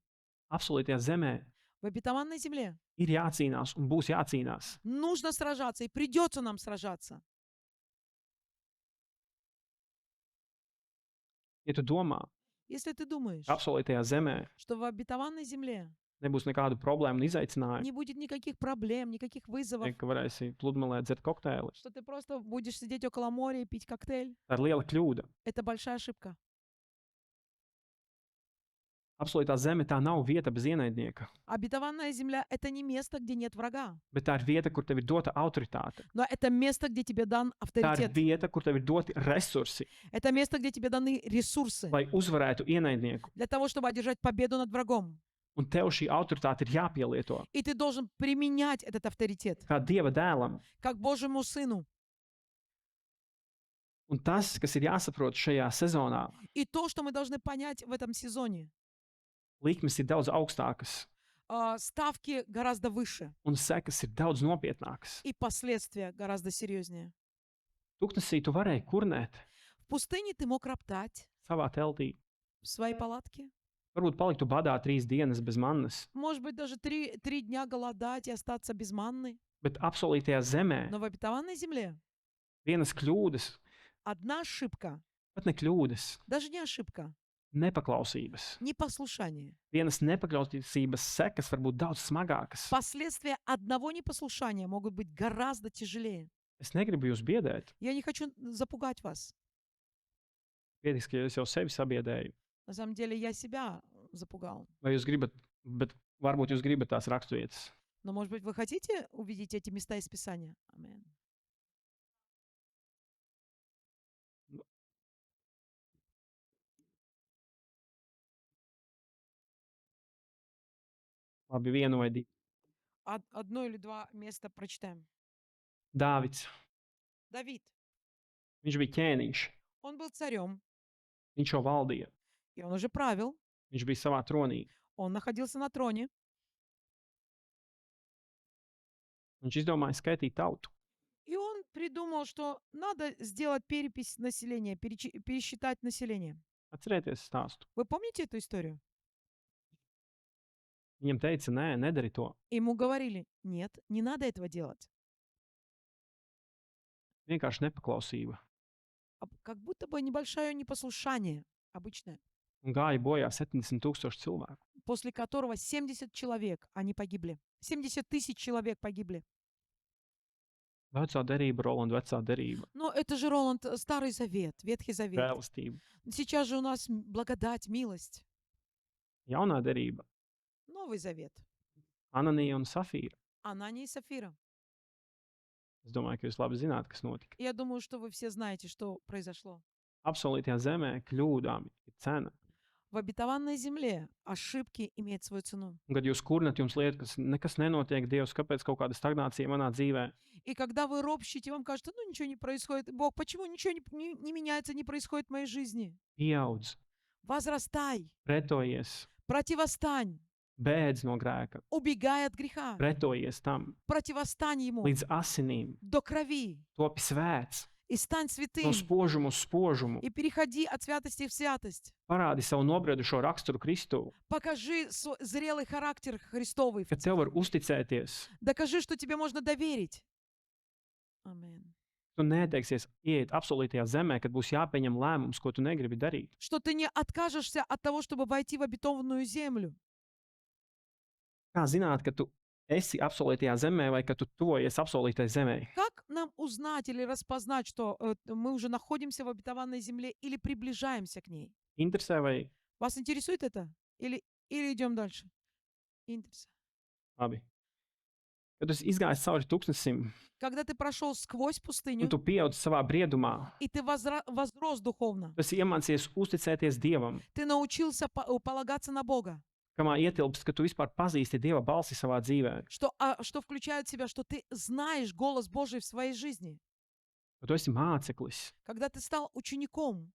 apsolītajā zemē в обетованной земле. ir jācīnās un būs jācīnās. Нужно сражаться, и придется нам сражаться. Ja tu domā, Если ты думаешь, ka apsolītajā zemē что в обетованной земле nebūs nekādu problēmu un izaicinājumu, не будет никаких проблем, никаких вызовов, ka varēsi pludmalē dzert kokteili, что ты просто будешь сидеть около моря и пить коктейль, tā ir liela kļūda. это большая ошибка. Apsolītā zeme tā nav vieta bez ienaidnieka, Обетованная земля — это не место, где нет врага, bet tā ir vieta, kur tev ir dota autoritāte. но это место, где тебе дан Tā ir авторитет. vieta, kur tev ir doti resursi, Это место, где тебе даны ресурсы lai uzvarētu ienaidnieku. для того, чтобы одержать победу над врагом. Un tev šī autoritāte ir jāpielieto И ты должен применять этот авторитет, kā Dieva dēlam. как Божьему Сыну. Un tas, kas ir jāsaprot šajā sezonā, И то, что мы должны понять в этом сезоне, likmes ir daudz augstākas, ставки гораздо выше, un sekas ir daudz nopietnākas. и последствия гораздо серьезнее. Tuksnesī tu varēji kurnēt В пустыне ты мог роптать savā teltī. в своей палатке. Varbūt paliktu badā 3 dienas bez mannas, Может быть, даже три дня голодать и остаться без манны. bet apsolītajā zemē Но в обетованной земле vienas kļūdas, одна ошибка, pat ne kļūdas, даже не ошибка, nepaklausības. непослушание. Vienas nepaklausības sekas var būt daudz smagākas. Последствия одного непослушания могут быть гораздо тяжелее. Es negribu jūs biedēt. Я не хочу запугать вас. Pietiks, ka es jau sevi sabiedēju. На самом деле я себя запугал. Vai jūs gribat, bet varbūt jūs gribat tās raksturvietas. Но, может быть, вы хотите увидеть эти места из Писания? Аминь. Labi, vienu vai divu. Одно или два места прочитаем. Dāvids, Давид, viņš bija ķēniņš, он был царем, viņš jau valdīja, и он уже правил, viņš bija savā tronī. он находился на троне, Viņš izdomāja skaitīt tautu. и он придумал, что надо сделать перепись населения, пересчитать население. Atcerieties stāstu. Вы помните эту историю? Viņam teica, nē, nedari to. Ему говорили, нет, не надо этого делать. Vienkārši nepaklausība. Как будто бы небольшое непослушание обычное, Un gāja bojā 70,000 cilvēku. после которого 70 человек, они погибли. 70 тысяч человек погибли. Vecā derība, Roland, vecā derība. Но это же, Роланд, Старый Завет, Ветхий Завет. Žēlastība. Сейчас же у нас благодать, милость. Jaunā derība. Новый Завет. Ananija un Safīra. Анания и Сафира. Es domāju, ka jūs labi zināt, kas notika. Я думаю, что вы все знаете, что произошло. Apsolītajā zemē kļūdām ir cena. В обетованной земле ошибки имеют свою цену. Un, kad jūs kurnat, jums liekas, ka nekas nenotiek, Dievs, kāpēc kaut kāda stagnācija manā dzīvē. И когда вы ропщите, вам кажется, ну ничего не происходит. Бог, почему ничего не меняется, не происходит в моей жизни? Pieaudz, Возрастай, pretojies, противостань, bēdz no grēka, убегай от греха, pretojies tam противостань ему līdz asinīm, до крови topi svēts, и стань no святым. spožuma uz spožumu. И переходи от святости в святость. Parādi savu nobriedušo raksturu Kristu, Покажи зрелый характер Христовый. ka tev var uzticēties. Докажи, что тебе можно доверить. Аминь. Tu neteiksies ieiet apsolītajā zemē, kad būs jāpieņem lēmums, ko tu negribi darīt. Что ты не откажешься от того, чтобы войти в обетованную землю. Kā zināt, ka tu esi apsolītajā zemē vai ka tu tuvojies apsolītajai zemē? Как нам узнать или распознать, что мы уже находимся в обетованной земле или приближаемся к ней? Interesē vai Вас интересует это? Или идем дальше? Интересно. labi? Kad tu esi izgājis cauri tūkstnesim, Когда ты прошел сквозь un пустыню, tu pieaudz savā briedumā, и ты возрос духовно, tu esi iemācījies uzticēties Dievam, ты научился полагаться на Бога, kamā ietilpst, ka tu vispār pazīsti Dieva balsi savā dzīvē, что включает в себя, что ты знаешь голос Божий в своей жизни. ka tu esi māceklis, Когда ты стал учеником,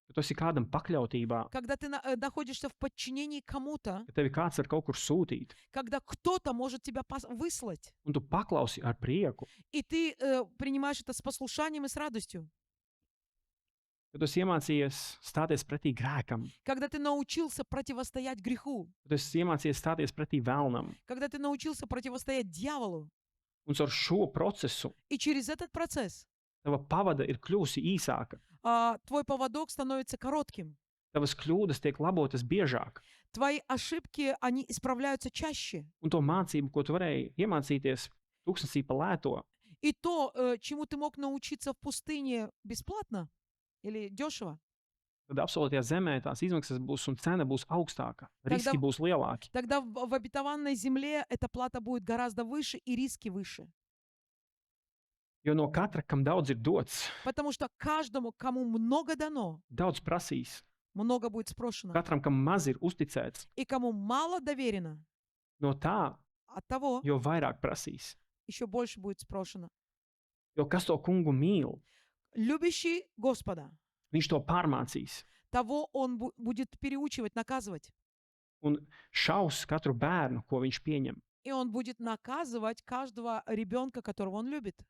ka tu esi kādam pakļautībā, когда ты находишься в подчинении кому-то, ka tevi kāds var kaut kur sūtīt, когда кто-то может тебя выслать, un tu paklausi ar prieku. и ты принимаешь это с послушанием и с радостью. kad tu esi iemācījies stāties pretī grēkam, когда ты научился противостоять греху, kad tu esi iemācījies stāties pretī vēlnam. когда ты научился противостоять дьяволу. Un caur šo procesu И через этот процесс tava pavada ir kļuvusi īsāka. твой поводок становится коротким. Tavas kļūdas tiek labotas biežāk. Твои ошибки, они исправляются чаще. Un to mācību, ko tu varēji iemācīties tūkstnesī pa lēto, И то, чему ты мог научиться в пустыне бесплатно или дешево, tad apsolītajā zemē tās izmaksas būs un cena būs augstāka. Тогда- Riski būs lielāki. тогда в обетованной земле эта плата будет гораздо выше и риски выше. Jo no katra, kam daudz ir dots, Потому что каждому, кому много дано, daudz prasīs. много будет спрошено. Katram, kam maz ir uzticēts, И кому мало доверено, no tā от того jo vairāk prasīs. еще больше будет спрошено. Jo kas to kungu mīl, Любящий Господа, viņš to pārmācīs. того он будет переучивать, наказывать. Un šaus katru bērnu, ko viņš pieņem. И он будет наказывать каждого ребенка, которого он любит.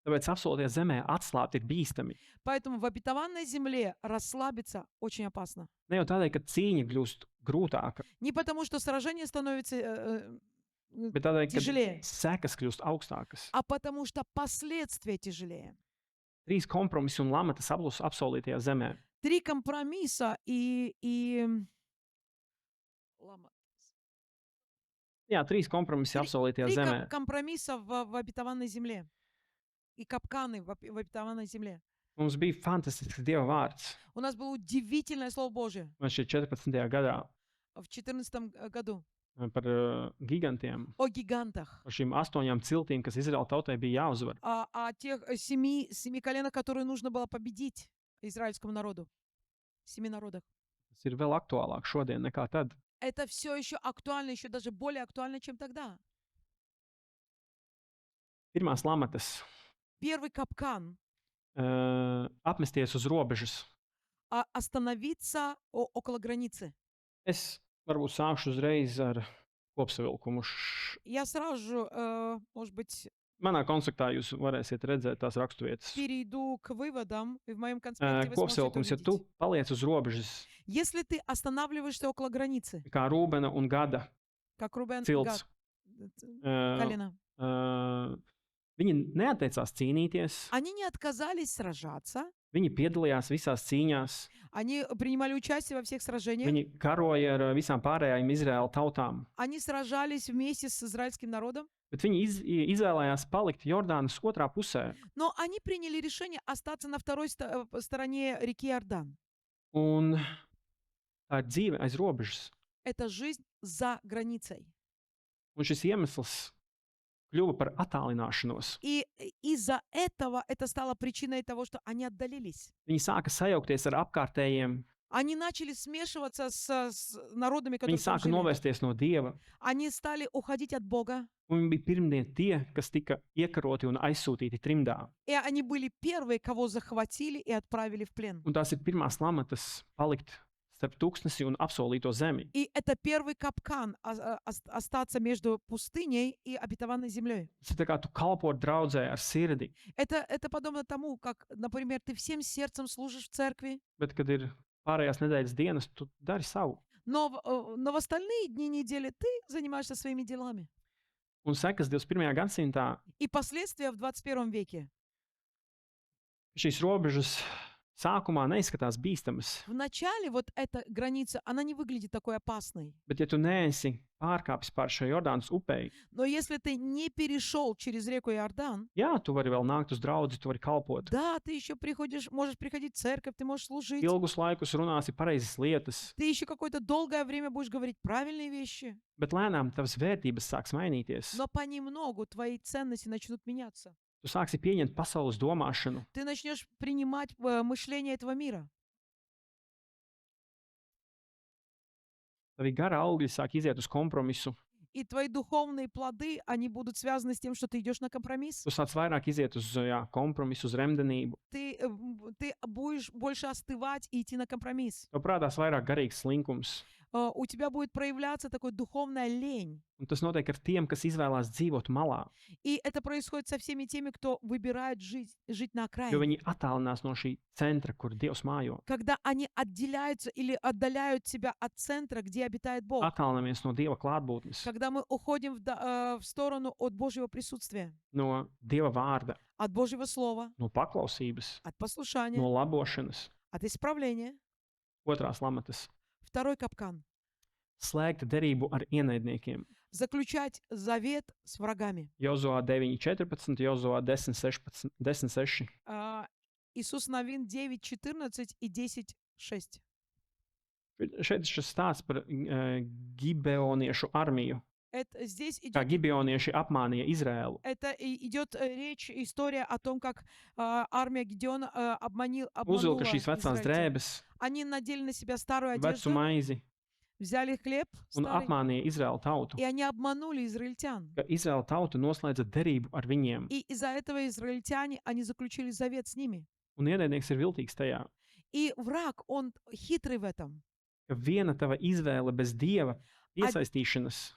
Tāpēc apsolītajā zemē atslābt ir bīstami. Поэтому в обетованной земле расслабиться очень опасно. Ne jau tādēļ, ka cīņa kļūst grūtāka, Не потому, что сражение становится bet tādēļ, ka тяжелее, sekas kļūst augstākas. а потому что последствия тяжелее. 3 kompromisi un lamatas apsolītajā zemē. 3 компромисса и Jā, 3 kompromisi apsolītajā 3 zemē. компромисса в обетованной земле. И капканы в обетованной земле. Mums bija fantastisks Dieva vārds. У нас было удивительное Слово Божие Man šķiet 14. gadā в 2014 году par gigantiem, о гигантах, par šīm 8 ciltīm, kas Izraēla tautai bija jāuzvar. о тех 7 коленах, которые нужно было победить израильскому народу. 7 народах. Tas ir vēl aktuālāk šodien nekā tad. Это все еще актуально, еще даже более актуально, чем тогда. Pirmās lamatas Первый капкан apmesties uz robežas. остановиться около границы. Es varbūt sākšu uzreiz ar kopsavilkumu. Я сразу же, может быть, Manā konspektā jūs varēsiet redzēt tās raksturvietas. перейду к выводам, и в моем конспекте вы сможете это Kopsavilkums, ja tu увидеть. paliec uz robežas, Если ты останавливаешься около границы, kā Rūbena un Gada как Рубен cilts, колено, viņi neatteicās cīnīties, они не отказались сражаться, viņi piedalījās visās cīņās, они принимали участие во всех сражениях, viņi karoja ar visām pārējām Izraēla tautām. они сражались вместе с израильским народом, Bet viņi izvēlējās palikt Jordānas otrā pusē. но они приняли решение остаться на второй стороне реки Иордан. Un tā ir dzīve aiz robežas. Это жизнь за границей. Un šis iemesls kļuva par attālināšanos. И из-за этого это стало причиной того, что они отдалились. Viņi sāka sajaukties ar apkārtējiem, Они начали смешиваться с народами, viņi которые там sāka жили. novērsties no Dieva. Они стали уходить от Бога. Un viņi bija pirmie tie, kas tika iekaroti un aizsūtīti trimdā. И они были первые, кого захватили и отправили в плен. Un tās ir pirmās lamatas palikt starp tūkstnesi un apsolīto zemi. И это первый капкан остаться между пустыней и обетованной землей. Tas ir tā kā tu kalpo draudzē ar sirdi, Это подобно тому, как, например, ты всем сердцем служишь в церкви, bet, kad ir pārējās nedēļas dienas, tu dari savu. но в остальные дни недели ты занимаешься своими делами. Un sekas 21. gadsimtā И последствия в 21 веке. šīs robežas sākumā neizskatās bīstamas. В начале вот эта граница, она не выглядит такой опасной. Bet, ja tu neesi pārkāpis pār šo Jordānas upei, Но если ты не перешел через реку Иордан, jā, tu vari vēl nākt uz draugu, tu vari kalpot. да, ты еще можешь приходить в церковь, ты можешь служить, Ilgus laikus runāsi pareizas lietas, ты еще какое-то долгое время будешь говорить правильные вещи, bet lēnām tavas vērtības sāks mainīties. но понемногу твои ценности начнут меняться. Tu sāksi pieņemt pasaules domāšanu. Ты начнешь принимать мышление этого мира. Tavi gara augļi sāk iziet uz kompromisu. И твои духовные плоды, они будут связаны с тем, что ты идешь на компромисс. Tu sāc vairāk iziet uz kompromisu, uz remdenību. Ты будешь больше остывать и идти на компромисс. Tev prātās vairāk garīgs slinkums. у тебя будет проявляться такой духовная лень. Un tas notiek ar tiem, kas izvēlās dzīvot malā, И это происходит со всеми теми, кто выбирает жить на jo viņi окраине. attālinās no šī centra, kur Dievs mājo. Когда они отделяются или отдаляют себя от центра, где обитает Бог. Attālinamies no Dieva klātbūtnes, Когда мы уходим в сторону от Божьего присутствия, no Dieva vārda, от Божьего Слова, no paklausības, от послушания, no labošanas. от исправления. Otrās lamatas Второй капкан. slēgt derību ar ienaidniekiem. Заключать завет с врагами. Jozoā 9.14, Jozoā 10.16. 10.6. Иисус Навин 9:14 и 10:6. Šeit ir šis stāsts par Gibeoniešu armiju, Здесь kā идет, Gibeonieši apmānīja Izrēlu. идет речь, история о том, как армия Гедеона обманула Uzvilka šīs vecās израильтян. drēbes, Они надели на себя старую vecu одежду, maizi взяли хлеб un старый, apmānīja Izraēlu tautu, и они обманули израильтян. ka Izraēla tauta noslēdza derību ar viņiem, И из-за этого израильтяне, они заключили завет с ними. un ienaidnieks ir viltīgs tajā, И враг, он хитрый в этом. ka viena tava izvēle bez Dieva iesaistīšanas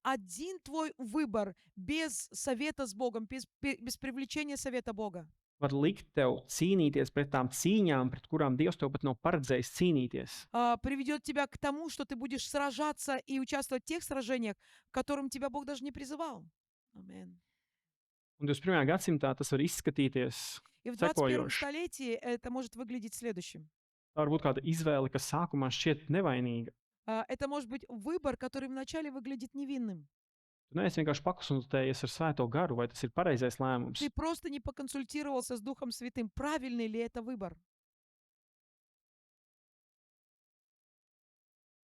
Один твой выбор без совета с Богом, без привлечения совета Бога, var likt tev cīnīties pret tām cīņām, pret kurām Dievs tev pat nav paredzējis cīnīties. приведет тебя к тому, что ты будешь сражаться и участвовать в тех сражениях, к которым тебя Бог даже не призывал. Амин. Un 21. gadsimtā tas var izskatīties И в 21 sekojoši. столетии это может выглядеть следующим. Tā var būt kāda izvēle, kas sākumā šķiet nevainīga. Это может быть выбор, который вначале выглядит невинным. Tu neesi vienkārši pakonsultējies ar Svēto garu, vai tas ir pareizais lēmums. Ты просто не поконсультировался с Духом Святым, правильный ли это выбор.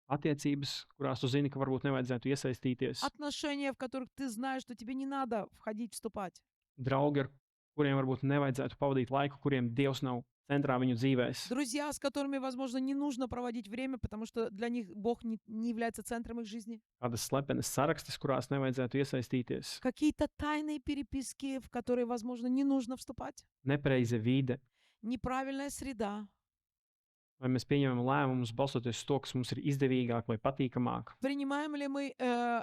Attiecības, kurās tu zini, ka varbūt nevajadzētu iesaistīties. Отношения, в которых ты знаешь, что тебе не надо входить, вступать. Draugi, ar kuriem varbūt nevajadzētu pavadīt laiku, kuriem Dievs nav centrā viņu dzīvēs. Друзья, с которыми, возможно, не нужно проводить время, потому что для них Бог не является центром их жизни. Kādas slepenas sarakstas, kurās nevajadzētu iesaistīties. Какие-то тайные переписки, в которые, возможно, не нужно вступать. Nepareiza vide. Неправильная среда. Vai mēs pieņemam lēmumus balstoties uz to, kas mums ir izdevīgāk vai patīkamāk. Принимаем ли мы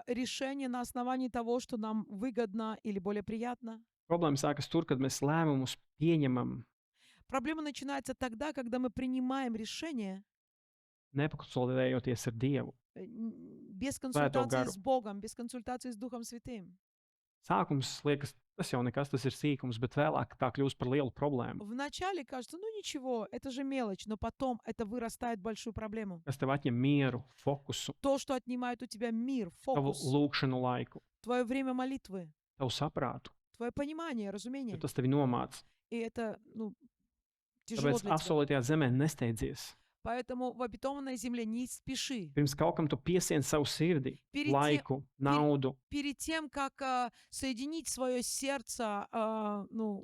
решение на основании того, что нам выгодно или более приятно? Problēma sākas tur, kad mēs lēmumus pieņemam, Проблема начинается тогда, когда мы принимаем решение nepakonsultējoties ar Dievu. без консультации гару. с Богом, без консультации с Духом Святым. Sākums liekas, tas jau nekas, tas ir sīkums, bet vēlāk tā kļūst par lielu problēmu, Вначале кажется, ну ничего, это же мелочь, но потом это вырастает в большую проблему. kas tev atņem mieru, fokusu, То, что отнимает у тебя мир, tavu фокус, lūkšanu laiku, твое время молитвы, tavu saprātu, твое понимание, jo разумение. tas tevi nomāc. И это, тяжело Tāpēc для тебя. apsolītajā zemē nesteidzies. Поэтому в обетованной земле не спеши. Pirms kaut kam tu piesien savu sirdi, Перед тем, laiku, naudu, перед тем, как соединить свое сердце,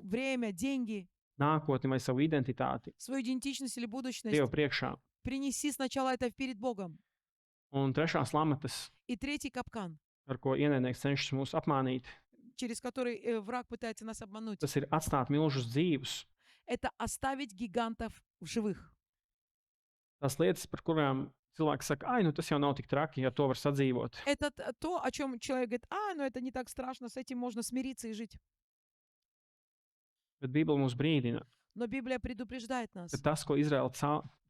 время, деньги, nākotni vai savu identitāti свою идентичность или будущность, Dievu priekšā. принеси сначала это перед Богом. Un trešās lamatas, И третий капкан, ar ko ienaidnieks cenšas mūs apmānīt, через который враг пытается нас обмануть, tas ir atstāt milžus dzīvus. это оставить гигантов в живых. Tās lietas, par kurām cilvēks saka, ai, nu tas jau nav tik traki, ar to var sadzīvot. Это то, о чем человек говорит, это не так страшно, с этим можно смириться и жить. Bet Bībele mūs brīdina, Но Библия предупреждает нас. ka tas, ko Izraēla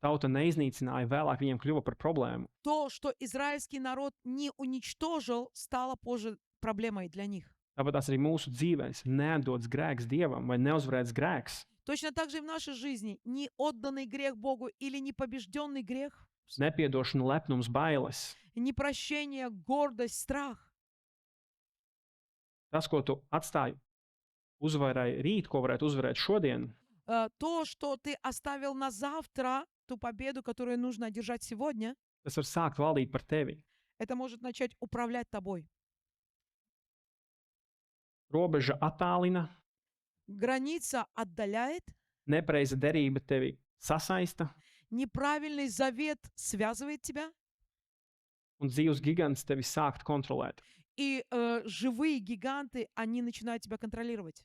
tauta neiznīcināja, vēlāk viņiem kļuva par problēmu. То, что израильский народ не уничтожил, стало позже проблемой для них. Tāpat tās arī mūsu dzīvēs neatdots grēks Dievam vai neuzvarēts grēks. Точно так же и в нашей жизни не отданный грех Богу или не побежденный грех, Nepiedošana, lepnums, bailes. непрощение, гордость, страх. Tas, ko tu atstāji, uzvarēji rīt, ko varētu uzvarēt šodien, То, что ты оставил на завтра, ту победу, которую нужно одержать сегодня, tas var sākt valdīt par tevi. это может начать управлять тобой. Robeža attālina, Граница отдаляет, nepareiza derība tevi sasaista, неправильный завет связывает тебя, un dzīves gigants tevi sākt kontrolēt. и живые гиганты, они начинают тебя контролировать.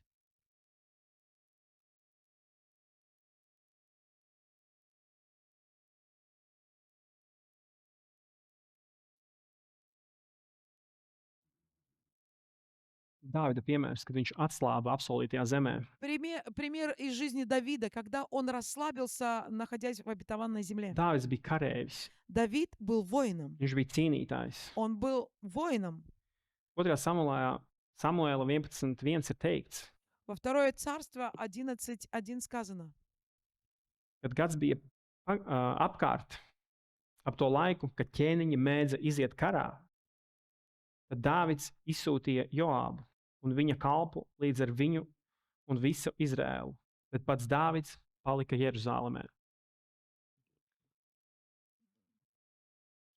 Dāvida piemērs, kad viņš atslāba apsolītajā zemē. Пример из жизни Давида, когда он расслабился, находясь в обетованной земле. Dāvids bija kareivis, Давид был воином. viņš bija cīnītājs. Он был воином. 2. Samuēla 11.1 ir teikts, Во Второе Царство 11:1 сказано. kad gads bija apkārt ap to laiku, kad ķēniņi mēdza iziet karā, tad Dāvids izsūtīja Joābu un viņa kalpu līdz ar viņu un visu Izrēlu, bet pats Dāvids palika Jeruzālēmē.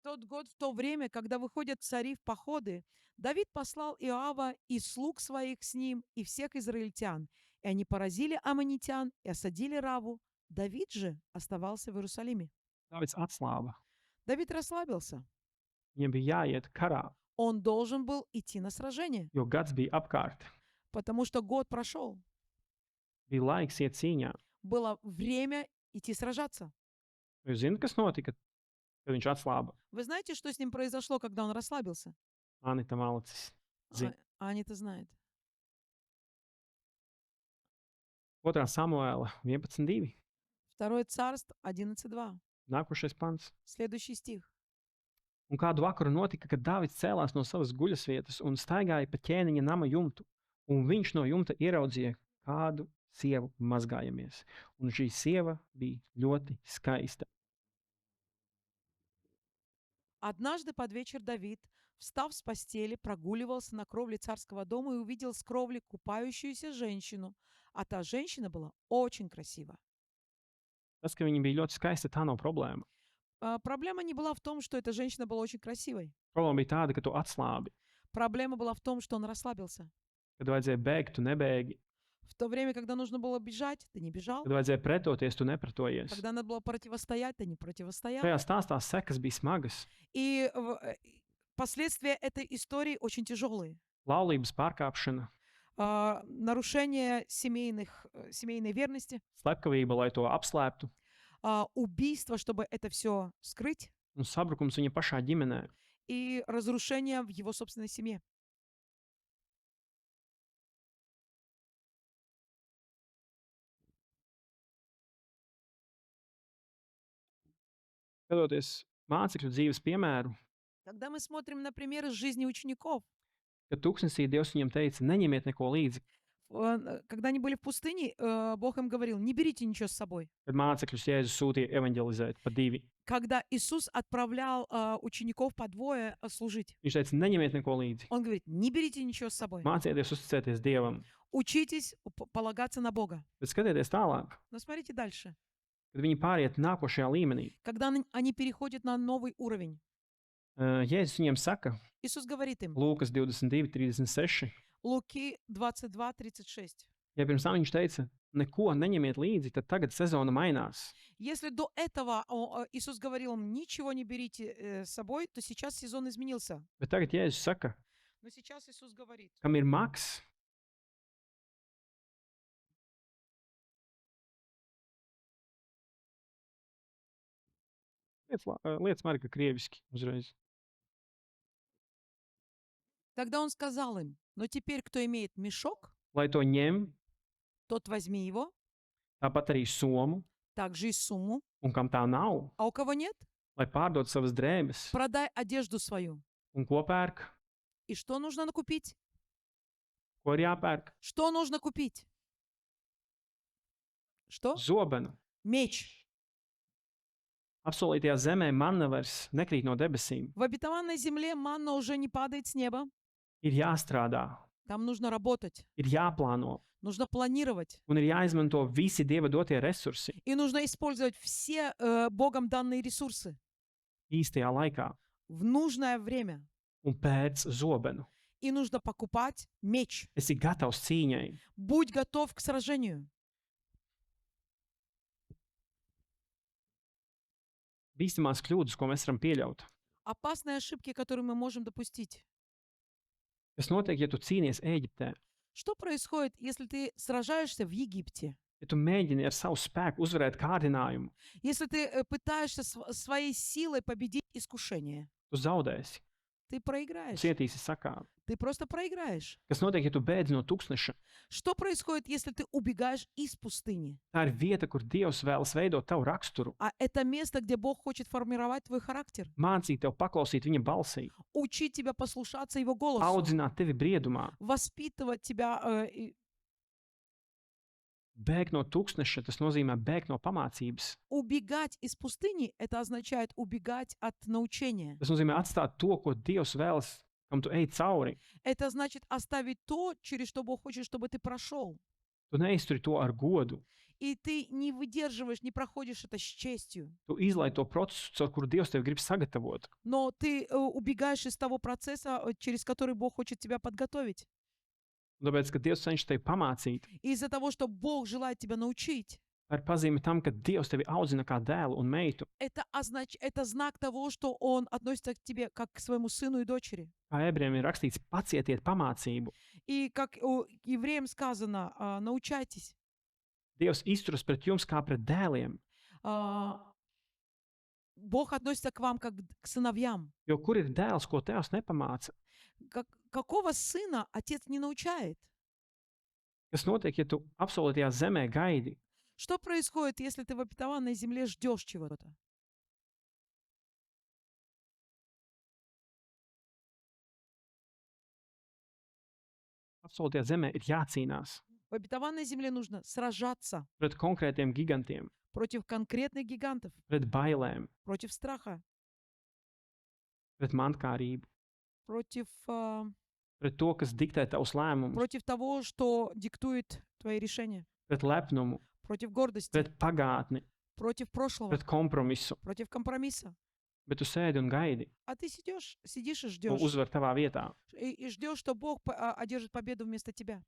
Тот год, в то время, когда выходят цари в походы, Давид послал Иоава и слуг своих с ним, и всех израильтян. И они поразили аммонитян и осадили Раву. Давид же оставался в Иерусалиме. Dāvids atslāba. Давид расслабился. Viņam bija jāiet karā, Он должен был идти на сражение, jo gads bija apkārt. потому что год прошел. Bija laiks iet cīņā. Было время идти сражаться. Jūs zināt, kas notika, kad viņš atslāba? Вы знаете, что с ним произошло, когда он расслабился? Anita Malacis. Zin. Аня-то знает. 2. Samuēla 11.2. Второе Царство 11:2. Nākošais pants. Следующий стих. Un kādu vakaru notika, kad Dāvids cēlās no savas guļasvietas un staigāja pa ķēniņa nama jumtu, un viņš no jumta ieraudzīja kādu sievu mazgājamies. Un šī sieva bija ļoti skaista. Однажды под вечер Давид, встав с постели, прогуливался на кровле царского дома и увидел с кровли купающуюся женщину, а та женщина была очень красива. Tas, ka viņa bija ļoti skaista, tā nav problēma. Проблема не была в том, что эта женщина была очень красивой. Problēma bija tāda, ka tu atslābi. Проблема была в том, что он расслабился. Kad vajadzēja bēgt, tu nebēgi. В то время, когда нужно было бежать, ты не бежал. Kad vajadzēja pretoties, tu nepretojies. Когда надо было противостоять, ты не противостоял. Tajā stāstā sekas bija smagas. И последствия этой истории очень тяжелые. Laulības pārkāpšana, Нарушение семейной верности, slepkavība, lai to apslēptu, убийство, чтобы это все скрыть, un sabrukums viņa pašā ģimenē. и разрушение в его собственной семье. Skatoties mācekļu dzīves piemēru, Когда мы смотрим на примеры из жизни учеников, kad tūkstnesī Dievs viņam teica, neņemiet neko līdzi, когда они были в пустыне, Бог им говорил, не берите ничего с собой. kad mācekļus Jēzus sūtīja evanģelizēt pa 2. Когда Иисус отправлял учеников по двое служить, Viņš teica, neņemiet neko līdzi. Он говорит, не берите ничего с собой. Mācieties uzticēties Dievam. Учитесь полагаться на Бога. Bet skatieties tālāk, Но смотрите дальше. kad viņi pāriet nākošajā līmenī. Когда они переходят на новый уровень, Jēzus viņiem saka, Иисус говорит им, Lūkas 22.36. Луки 22:36. Ja pirms tam viņš teica, neko neņemiet līdzi, tad tagad sezona mainās. Если до этого Иисус говорил им, ничего не берите с собой, то сейчас сезон изменился. Bet tagad Jēzus saka, Но сейчас Иисус говорит, kam ir maks, lietas marka krieviski uzreiz. тогда Он сказал им, но теперь, кто имеет мешок, Lai to ņem, тот возьми его, tāpat arī somu, также и сумму, un kam tā nav, а у кого нет, lai pārdod savas drēbes продай одежду свою. un ko pērk, И что нужно накупить? ko ir jāpērk. Что нужно купить? Что? Zobenu. Меч. Apsolītajā zemē manna vairs nekrīt no debesīm. В обетованной земле манна уже не падает с неба. Ir jāstrādā, Там нужно работать, ir jāplāno нужно планировать. un ir jāizmanto visi Dieva dotie resursi И нужно использовать все Богом данные ресурсы īstajā laikā в нужное время. un pēc zobenu. И нужно покупать меч. Esi gatavs cīņai. Будь готов к сражению. Bīstamās kļūdas, ko mēs varam pieļaut. Опасные ошибки, которые мы можем допустить. Kas notiek, ja tu cīnies Ēģiptē? Что происходит, если ты сражаешься в Египте? Ja tu mēģini ar savu spēku uzvarēt kārdinājumu, Если ты пытаешься своей силой победить искушение, tu zaudēsi. ты проиграешь. cietīsi sakāvi. Ты просто проиграешь. Kas notiek, ja tu bēdzi no tūkstneša? Что происходит, если ты убегаешь из пустыни? Tā ir vieta, kur Dievs vēlas veidot tavu raksturu, А это место, где Бог хочет формировать твой характер, mācīt tev paklausīt viņa balsī, учить тебя послушаться Его голосу, audzināt tevi briedumā. воспитывать тебя. Bēgt no tūkstneša, tas nozīmē bēgt no pamācības. Убегать из пустыни — это означает убегать от научения. Tas nozīmē atstāt to, ko Dievs vēlas, kam tu ej cauri. Это значит оставить то, через что Бог хочет, чтобы ты прошел. Tu neizturi to ar godu. И ты не выдерживаешь, не проходишь это с честью. Tu izlaiž to procesu, caur kuru Dievs tevi grib sagatavot. Но ты убегаешь из того процесса, через который Бог хочет тебя подготовить. Un tāpēc, ka Dievs cenšas tevi pamācīt, И из-за того, что Бог желает тебя научить, ar pazīmi tam, ka Dievs tevi audzina kā dēlu un meitu. это знак того, что Он относится к тебе как к своему сыну и дочери. Kā ebrejiem ir rakstīts, pacietiet pamācību. И как евреям сказано, научайтесь. Dievs izturas pret jums kā pret dēliem. Бог относится к вам как к сыновьям. Jo kur ir dēls, ko tēvs nepamāca? Какого сына отец не научает? Kas notiek, ja tu apsolītajā zemē gaidi? Что происходит, если ты в обетованной земле ждешь чего-то? Apsolītajā zemē ir jācīnās В обетованной земле нужно сражаться pret konkrētiem gigantiem, против конкретных гигантов, pret bailēm, против страха, pret mantkārību, против to, kas diktē tavus lēmumus, против того, что диктует твои решения, pret lepnumu, против гордости, pret pagātni, против прошлого, pret kompromisu. против компромисса. Bet tu sēdi un gaidi, А ты сидишь и un ждешь. uzvar tavā vietā. И ждешь, что Бог одержит победу вместо тебя.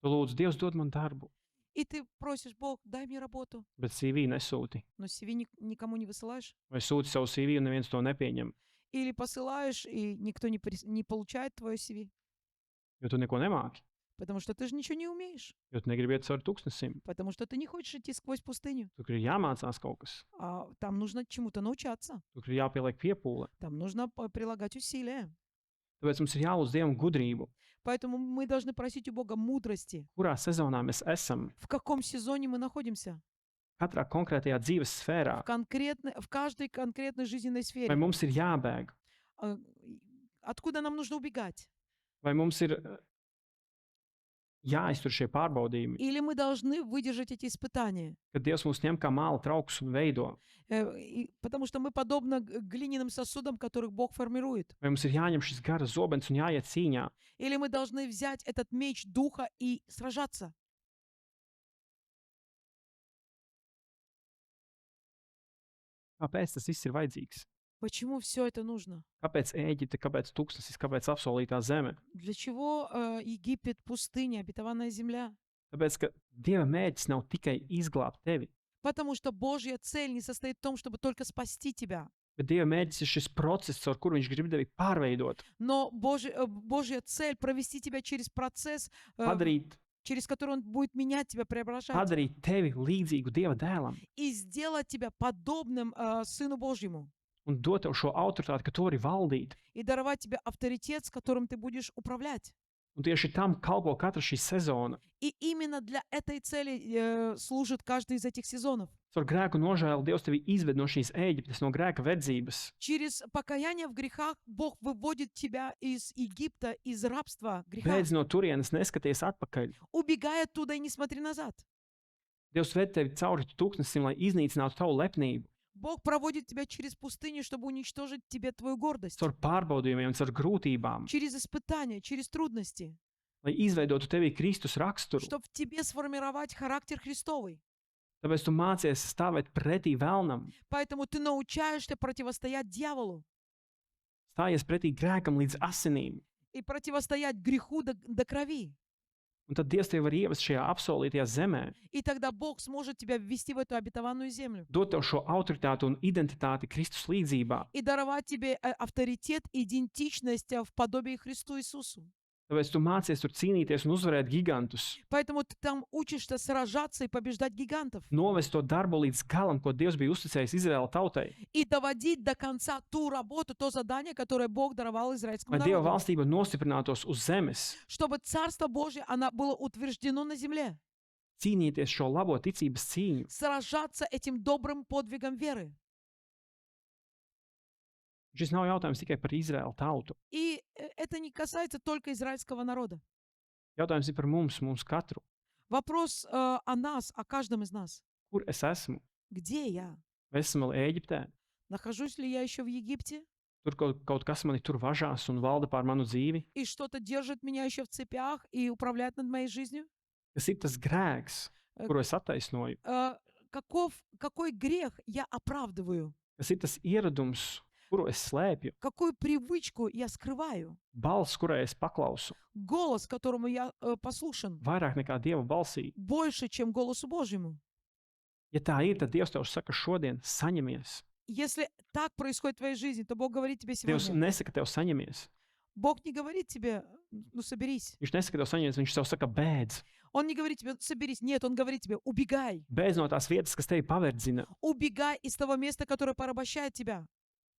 Tu lūdzu, Dievs, dod man darbu, И ты просишь, Бог, дай мне работу. bet CV nesūti. Но CV никому не высылаешь. Vai sūti savu CV un neviens to nepieņem, Или посылаешь, и никто не получает твое CV. jo tu neko nemāki, Потому что ты же ничего не умеешь. jo tu negribi iet cauri tūkstnesim. Потому что ты не хочешь идти сквозь пустыню. Tur ir jāmācās kaut kas, Там нужно чему-то научаться. tur ir jāpieliek piepūle. Там нужно прилагать усилия. Tāpēc mums ir jālūdz Dievam gudrību, Поэтому мы должны просить у Бога мудрости. kurā sezonā mēs esam, В каком сезоне мы находимся? katrā konkrētajā dzīves sfērā. В каждой конкретной жизненной Vai сфере. mums ir jābēg, Откуда нам нужно убегать? vai mums ir jāiztur šie pārbaudījumi, Или мы должны выдержать эти испытания? kad Dievs mūs ņem kā māla traukus un veido. Потому что мы подобно глиняным сосудам, которых Бог формирует. Vai mums ir jāņem šis gara zobens un jāiet cīņā. Или мы должны взять этот меч духа и сражаться. Kāpēc tas viss ir vajadzīgs? Почему все это нужно? Kāpēc Ēģipte, kāpēc tūkstnesis, kāpēc apsolītā zeme? Для чего Египет, пустыня, обетованная земля? Tāpēc, ka Dieva mērķis nav tikai izglābt tevi, Потому что Божья цель не состоит в том, чтобы только спасти тебя. bet Dieva mērķis ir šis process, ar kuru Viņš grib tevi pārveidot, Но Божья цель провести тебя через процесс, padarīt, через который Он будет менять тебя, преображать. padarīt tevi līdzīgu Dieva dēlam И сделать тебя подобным Сыну Божьему. un dot tev šo autoritāti, ka tu vari valdīt. И даровать тебе авторитет, с которым ты будешь управлять. Un tieši tam kalpo katra šī sezona. И именно для этой цели служит каждый из этих сезонов. Ar grēku nožēlu Dievs tevi izved no šīs Ēģiptes, no grēka verdzības. Через покаяние в грехах Бог выводит тебя из Египта, из рабства греха. Beidz no turienes, neskaties atpakaļ. Убегай оттуда и не смотри назад. Dievs ved tevi cauri tūkstnesim, lai iznīcinātu tavu lepnību, Бог проводит тебя через пустыню, чтобы уничтожить тебе твою гордость. caur pārbaudījumiem, caur grūtībām, Через испытания, через трудности. lai izveidotu tevi Kristus raksturu. Чтобы в тебе сформировать характер Христовый. Tāpēc tu mācies stāvēt pretī vēlnam, Поэтому ты научаешься противостоять дьяволу. stājies pretī grēkam līdz asinīm. И противостоять греху до крови. Un tad Dievs tevi var ievest šajā apsolītajā zemē, И тогда Бог сможет тебя ввести в эту обетованную землю. dot tev šo autoritāti un identitāti Kristus līdzībā. И даровать тебе авторитет, идентичность в подобии Христу Иисусу. Tāpēc tu mācies tur cīnīties un uzvarēt gigantus. Поэтому ты там учишься сражаться и побеждать гигантов. Novest to darbu līdz galam, ko Dievs bija uzticējis Izraēla tautai. И доводить до конца ту работу, то задание, которое Бог даровал израильскому Lai Dieva народу. valstība nostiprinātos uz zemes. Чтобы Царство Божье, оно было утверждено на земле. Cīnīties šo labo ticības cīņu. Сражаться этим добрым подвигом веры. Šis nav jautājums tikai par Izraēlu tautu. И это не касается только израильского народа. Jautājums ir par mums, mums katru. Вопрос о нас, о каждом из нас. Kur es esmu? Где я? Vai esmu vēl Ēģiptē? Нахожусь ли я еще в Египте? Tur kaut kas mani tur važās un valda pār manu dzīvi. И что-то держит меня еще в цепях и управляет над моей жизнью? Tas ir tas grēks, kuru es attaisnoju. Какой грех я оправдываю? Tas ir tas ieradums, kuru es slēpju. Какую привычку я скрываю? Balss, kurai es paklausu. Голос, которому я послушен, Vairāk nekā Dieva balsī. больше, чем голосу Божьему. Ja tā ir, tad Dievs tev saka šodien saņemies. Если так происходит в твоей жизни, то Бог говорит тебе Dievs сегодня. nesaka tev saņemies. Бог не говорит тебе, ну соберись. Viņš nesaka tev saņemies, viņš tev saka bēdz. Он не говорит тебе, соберись. Нет, он говорит тебе, убегай. Bēdz no tās vietas, kas tevi paverdzina. Убегай из того места, которое порабощает тебя.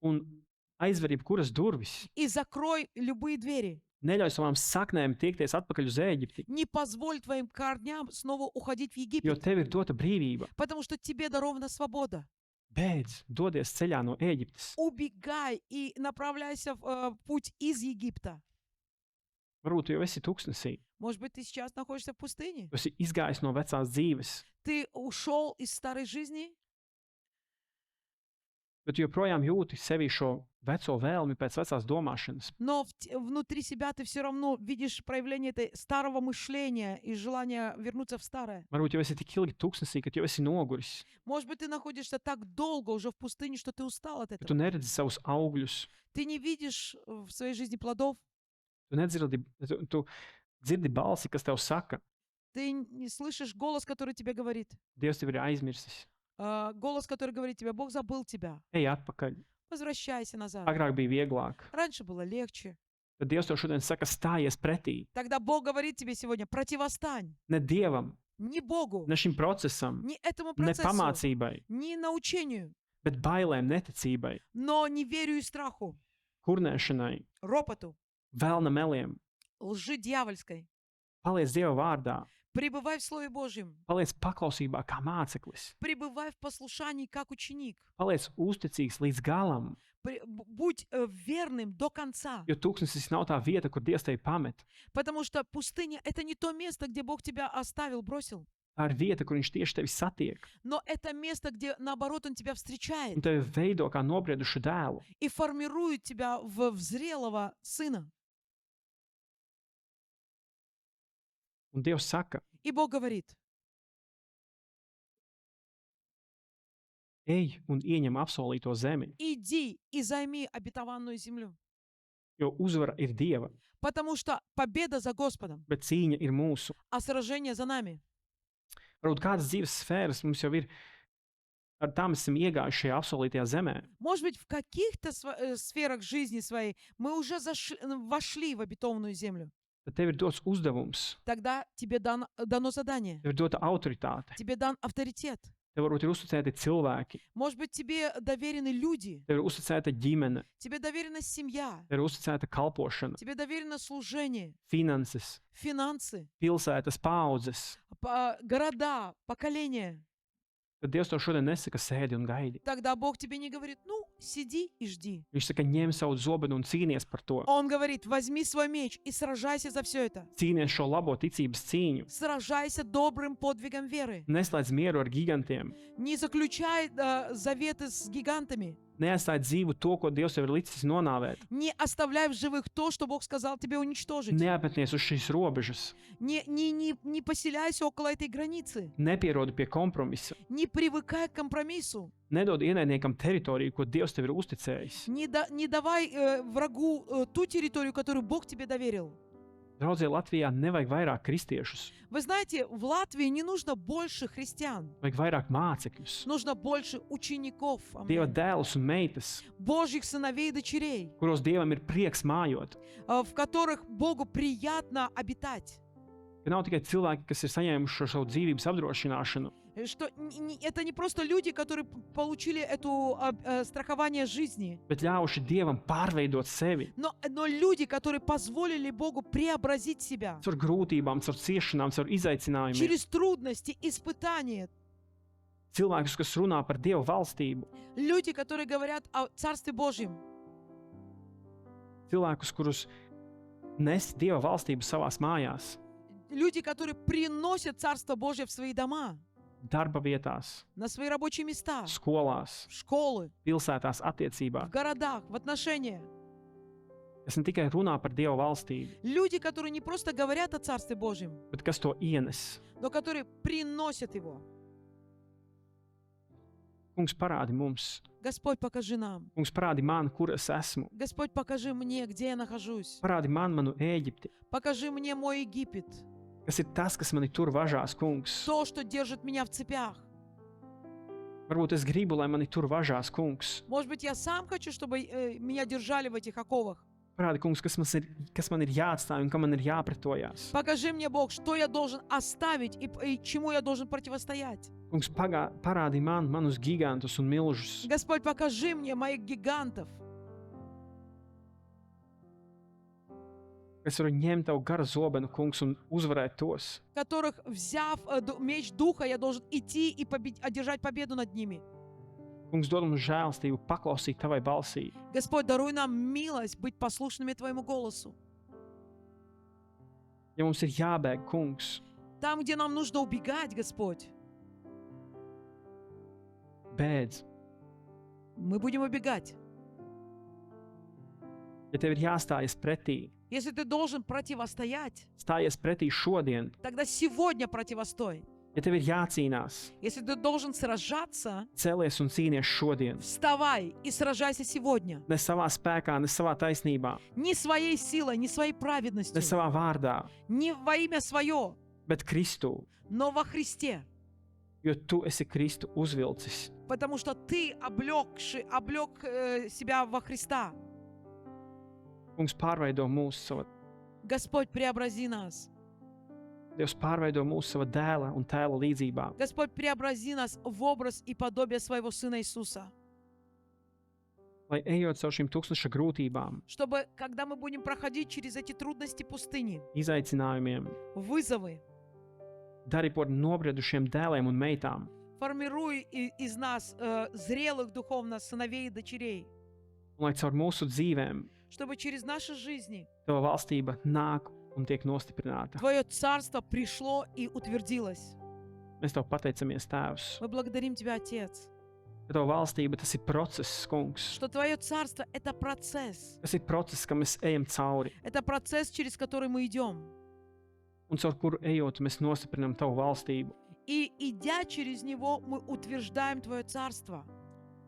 Un aizver jebkuras durvis. И закрой любые двери. Neļauj savām saknēm tiekties atpakaļ uz Ēģipti. Не позволь твоим корням снова уходить в Jo Египет. tev ir dota brīvība. Потому что тебе дарована свобода. Bēdz, dodies ceļā no Ēģiptes. Убегай и направляйся в путь из Египта. Varbūt tu jau esi tūkstnesī. Может быть, ты сейчас находишься в пустыне? Tu esi izgājis no vecās dzīves. Ты ушел из старой жизни, Bet tu joprojām jūti sevī šo veco vēlmi pēc vecās domāšanas. но внутри себя ты все равно видишь проявление этой старого мышления и желания вернуться в старое. Varbūt jau esi tik ilgi tūkstnesī, ka jau esi noguris. Может быть, ты находишься так долго уже в пустыне, что ты устал от Tu этого. neredzi savus augļus. Ты не видишь в своей жизни плодов. Tu dzirdi balsi, kas tev saka, Ты не слышишь голос, который тебе говорит. Dievs tevi ir aizmirsis. Голос, который говорит тебе, Бог забыл тебя. Ej atpakaļ. Возвращайся назад. Agrāk bija vieglāk. Раньше было легче. Tad Dievs tev šodien saka, stājies pretī. Тогда Бог говорит тебе сегодня, противостань. Ne Dievam, Не Богу, ne šim procesam, не этому ne процессу, pamācībai, не научению, bet bailēm, neticībai, но неверию и страху, kurnēšanai, ропоту, vēlna meliem. лжи дьявольской. Paliec Dieva vārdā. Пребывай в Слове Божьем. Paliec paklausībā kā māceklis. Пребывай в послушании, как ученик. Paliec uzticīgs līdz galam, Будь верным до конца. jo tūkstnesis nav tā vieta, kur Dievs tevi pamet. Потому что пустыня — это не то место, где Бог тебя оставил, бросил. Tā ir vieta, kur viņš tieši tevi satiek Но это место, где, наоборот, Он тебя встречает un tevi veido kā nobriedušu dēlu. и формирует тебя в зрелого сына. Un Dievs saka, И Бог говорит, ej un ieņem apsolīto zemi, иди и займи обетованную землю. jo uzvara ir Dieva, Потому что победа за Господом, bet cīņa ir mūsu. а сражение за нами. Varbūt kādas dzīves sfēras mums jau ir, ar tām esam iegājuši šajā apsolītajā zemē. Может быть, в каких-то сферах жизни своей мы уже вошли в обетованную землю. Tad tev ir dots uzdevums, Тогда тебе дано задание, tev ir dota autoritāte, тебе дан авторитет. tev varbūt ir uzticēti cilvēki, Может быть, тебе доверены люди, tev ir uzticēta ģimene, тебе доверена семья, tev ir uzticēta kalpošana, тебе доверено служение, finanses, финансы, pilsētas, paudzes. города, поколения. Tad Dievs tev šodien nesaka, sēdi un gaidi. Тогда Бог тебе не говорит, ну, сиди и жди. Viņš saka, ņem savu zobenu un cīnies par to. Он говорит, возьми свой меч и сражайся за все это. Cīnies šo labo ticības cīņu. Сражайся добрым подвигом веры. Neslēdz mieru ar gigantiem. Не заключай заветы с гигантами. Neatstāj dzīvu to, ko Dievs tev ir licis nonāvēt. Не оставляй в живых то, что Бог сказал тебе уничтожить. Neapmetnies uz šīs robežas. Не поселяйся около этой границы. Nepierodi pie kompromisa. Не привыкай к компромиссу. Nedod ienaidniekam teritoriju, ko Dievs tev ir uzticējis. Не давай врагу ту территорию, которую Бог тебе доверил. Draudzē Latvijā nevajag vairāk kristiešus, Вы знаете, в Латвии не нужно больше христиан. vajag vairāk mācekļus, Нужно больше учеников, Dieva аминь, dēlus un meitas, Божьих сыновей и дочерей, kuros Dievam ir prieks mājot. в которых Богу приятно обитать. Ka nav tikai cilvēki, kas ir saņēmuši šo savu dzīvības apdrošināšanu, Что это не просто люди, которые получили эту страхование жизни, bet ļāvuši Dievam pārveidot sevi но люди, которые позволили Богу преобразить себя caur grūtībām, caur ciešanām, caur izaicinājumiem. через трудности, испытания. Cilvēkus, kas runā par Dieva valstību, Люди, которые говорят о Царстве Божьем. cilvēkus, kurus nes Dieva valstību savās mājās, Люди, которые приносят Царство Божье в свои дома, darba vietās, на свои рабочие места, skolās, в школы, pilsētās, в attiecībās, городах, в отношениях. kas ne tikai runā par Dieva valstību, Люди, которые не просто говорят о Царстве Божьем, bet kas to ienes. но которые приносят его. Kungs, parādi mums, Господь, покажи нам. Kungs, parādi man, kur es esmu, Господь, покажи мне, где я нахожусь. parādi man manu Ēģipti, Покажи мне мой Египет. kas ir tas, kas mani tur važās, Kungs. То, что держит меня в цепях. Varbūt es gribu, lai mani tur važās, Kungs. Может быть, я сам хочу, чтобы меня держали в этих оковах. Parādi, Kungs, kas man ir jāatstāj un kam man ir jāpretojās. Покажи мне, Бог, что я должен оставить и чему я должен противостоять. Kungs, parādi man manus gigantus un milžus. Господь, покажи мне моих гигантов, Es varu ņemt tavu garu zobenu, Kungs, un uzvarēt tos. которых, взяв меч Духа, я должен идти и одержать победу над ними. Kungs, dod mums žēlstību, paklausīt tavai balsī. Господь, даруй нам милость быть послушными Твоему голосу. Ja mums ir jābēg, Kungs, Там, где нам нужно убегать, Господь, bēdz. мы будем убегать. Ja tev ir jāstājas pretī, Если ты должен противостоять, stājies pretī šodien. тогда сегодня противостой. Ja tev ir jācīnās, Если ты должен сражаться, celies un cīnies šodien. вставай и сражайся сегодня. Ne savā spēkā, ne savā taisnībā, Не своей силой, не своей ne праведностью, savā vārdā, не во имя свое, bet Kristu, но во Христе. jo tu esi Kristu uzvilcis. Потому что ты облег себя во Христа. Kungs, pārveido mūsu sava, Господь, преобрази нас. Dievs pārveido mūsu sava dēla un tēla līdzībā. Господь, преобрази нас в образ и подобие своего Сына Иисуса. Lai ejot caur šīm tūkstoša grūtībām, Чтобы, когда мы будем проходить через эти трудности пустыни, izaicinājumiem, вызовы, dari par nobriedušiem dēliem un meitām, формируй из нас зрелых духовно сыновей и дочерей, un lai caur mūsu dzīvēm чтобы через наши жизни tava valstība nāk un tiek nostiprināta. Твое царство пришло и утвердилось. Mēs tev pateicamies, Tēvs, Мы благодарим Тебя, Отец, ka tava valstība tas ir process, Kungs. что Твое царство — это процесс. Tas ir process, kam mēs ejam cauri, Это процесс, через который мы идем. un caur kuru ejot mēs nostiprinām tavu valstību. И, идя через него, мы утверждаем Твое царство.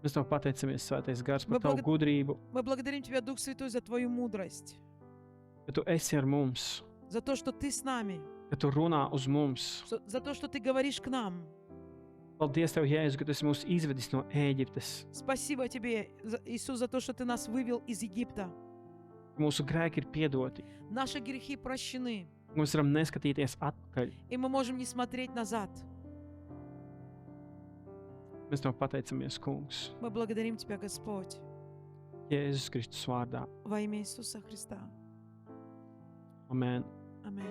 Mēs tev pateicamies, Svētais Gars, par Мы tavu gudrību, Мы благодарим Тебя, Дух Святой, за Твою мудрость, ka tu esi ar mums, за то, что Ты с нами, ka tu runā uz mums. за то, что Ты говоришь к нам. Paldies Tev, Jēzu, ka Tu esi mūs izvedis no Ēģiptes. Спасибо Тебе, Иисус, за то, что Ты нас вывел из Египта. Mūsu grēki ir piedoti. Наши грехи прощены, Mēs varam neskatīties atpakaļ. и мы можем не смотреть назад. Mēs Tev pateicamies, Kungs, Мы благодарим Тебя, Господь, Jēzus Kristus vārdā. во имя Иисуса Христа. Amen. Аминь.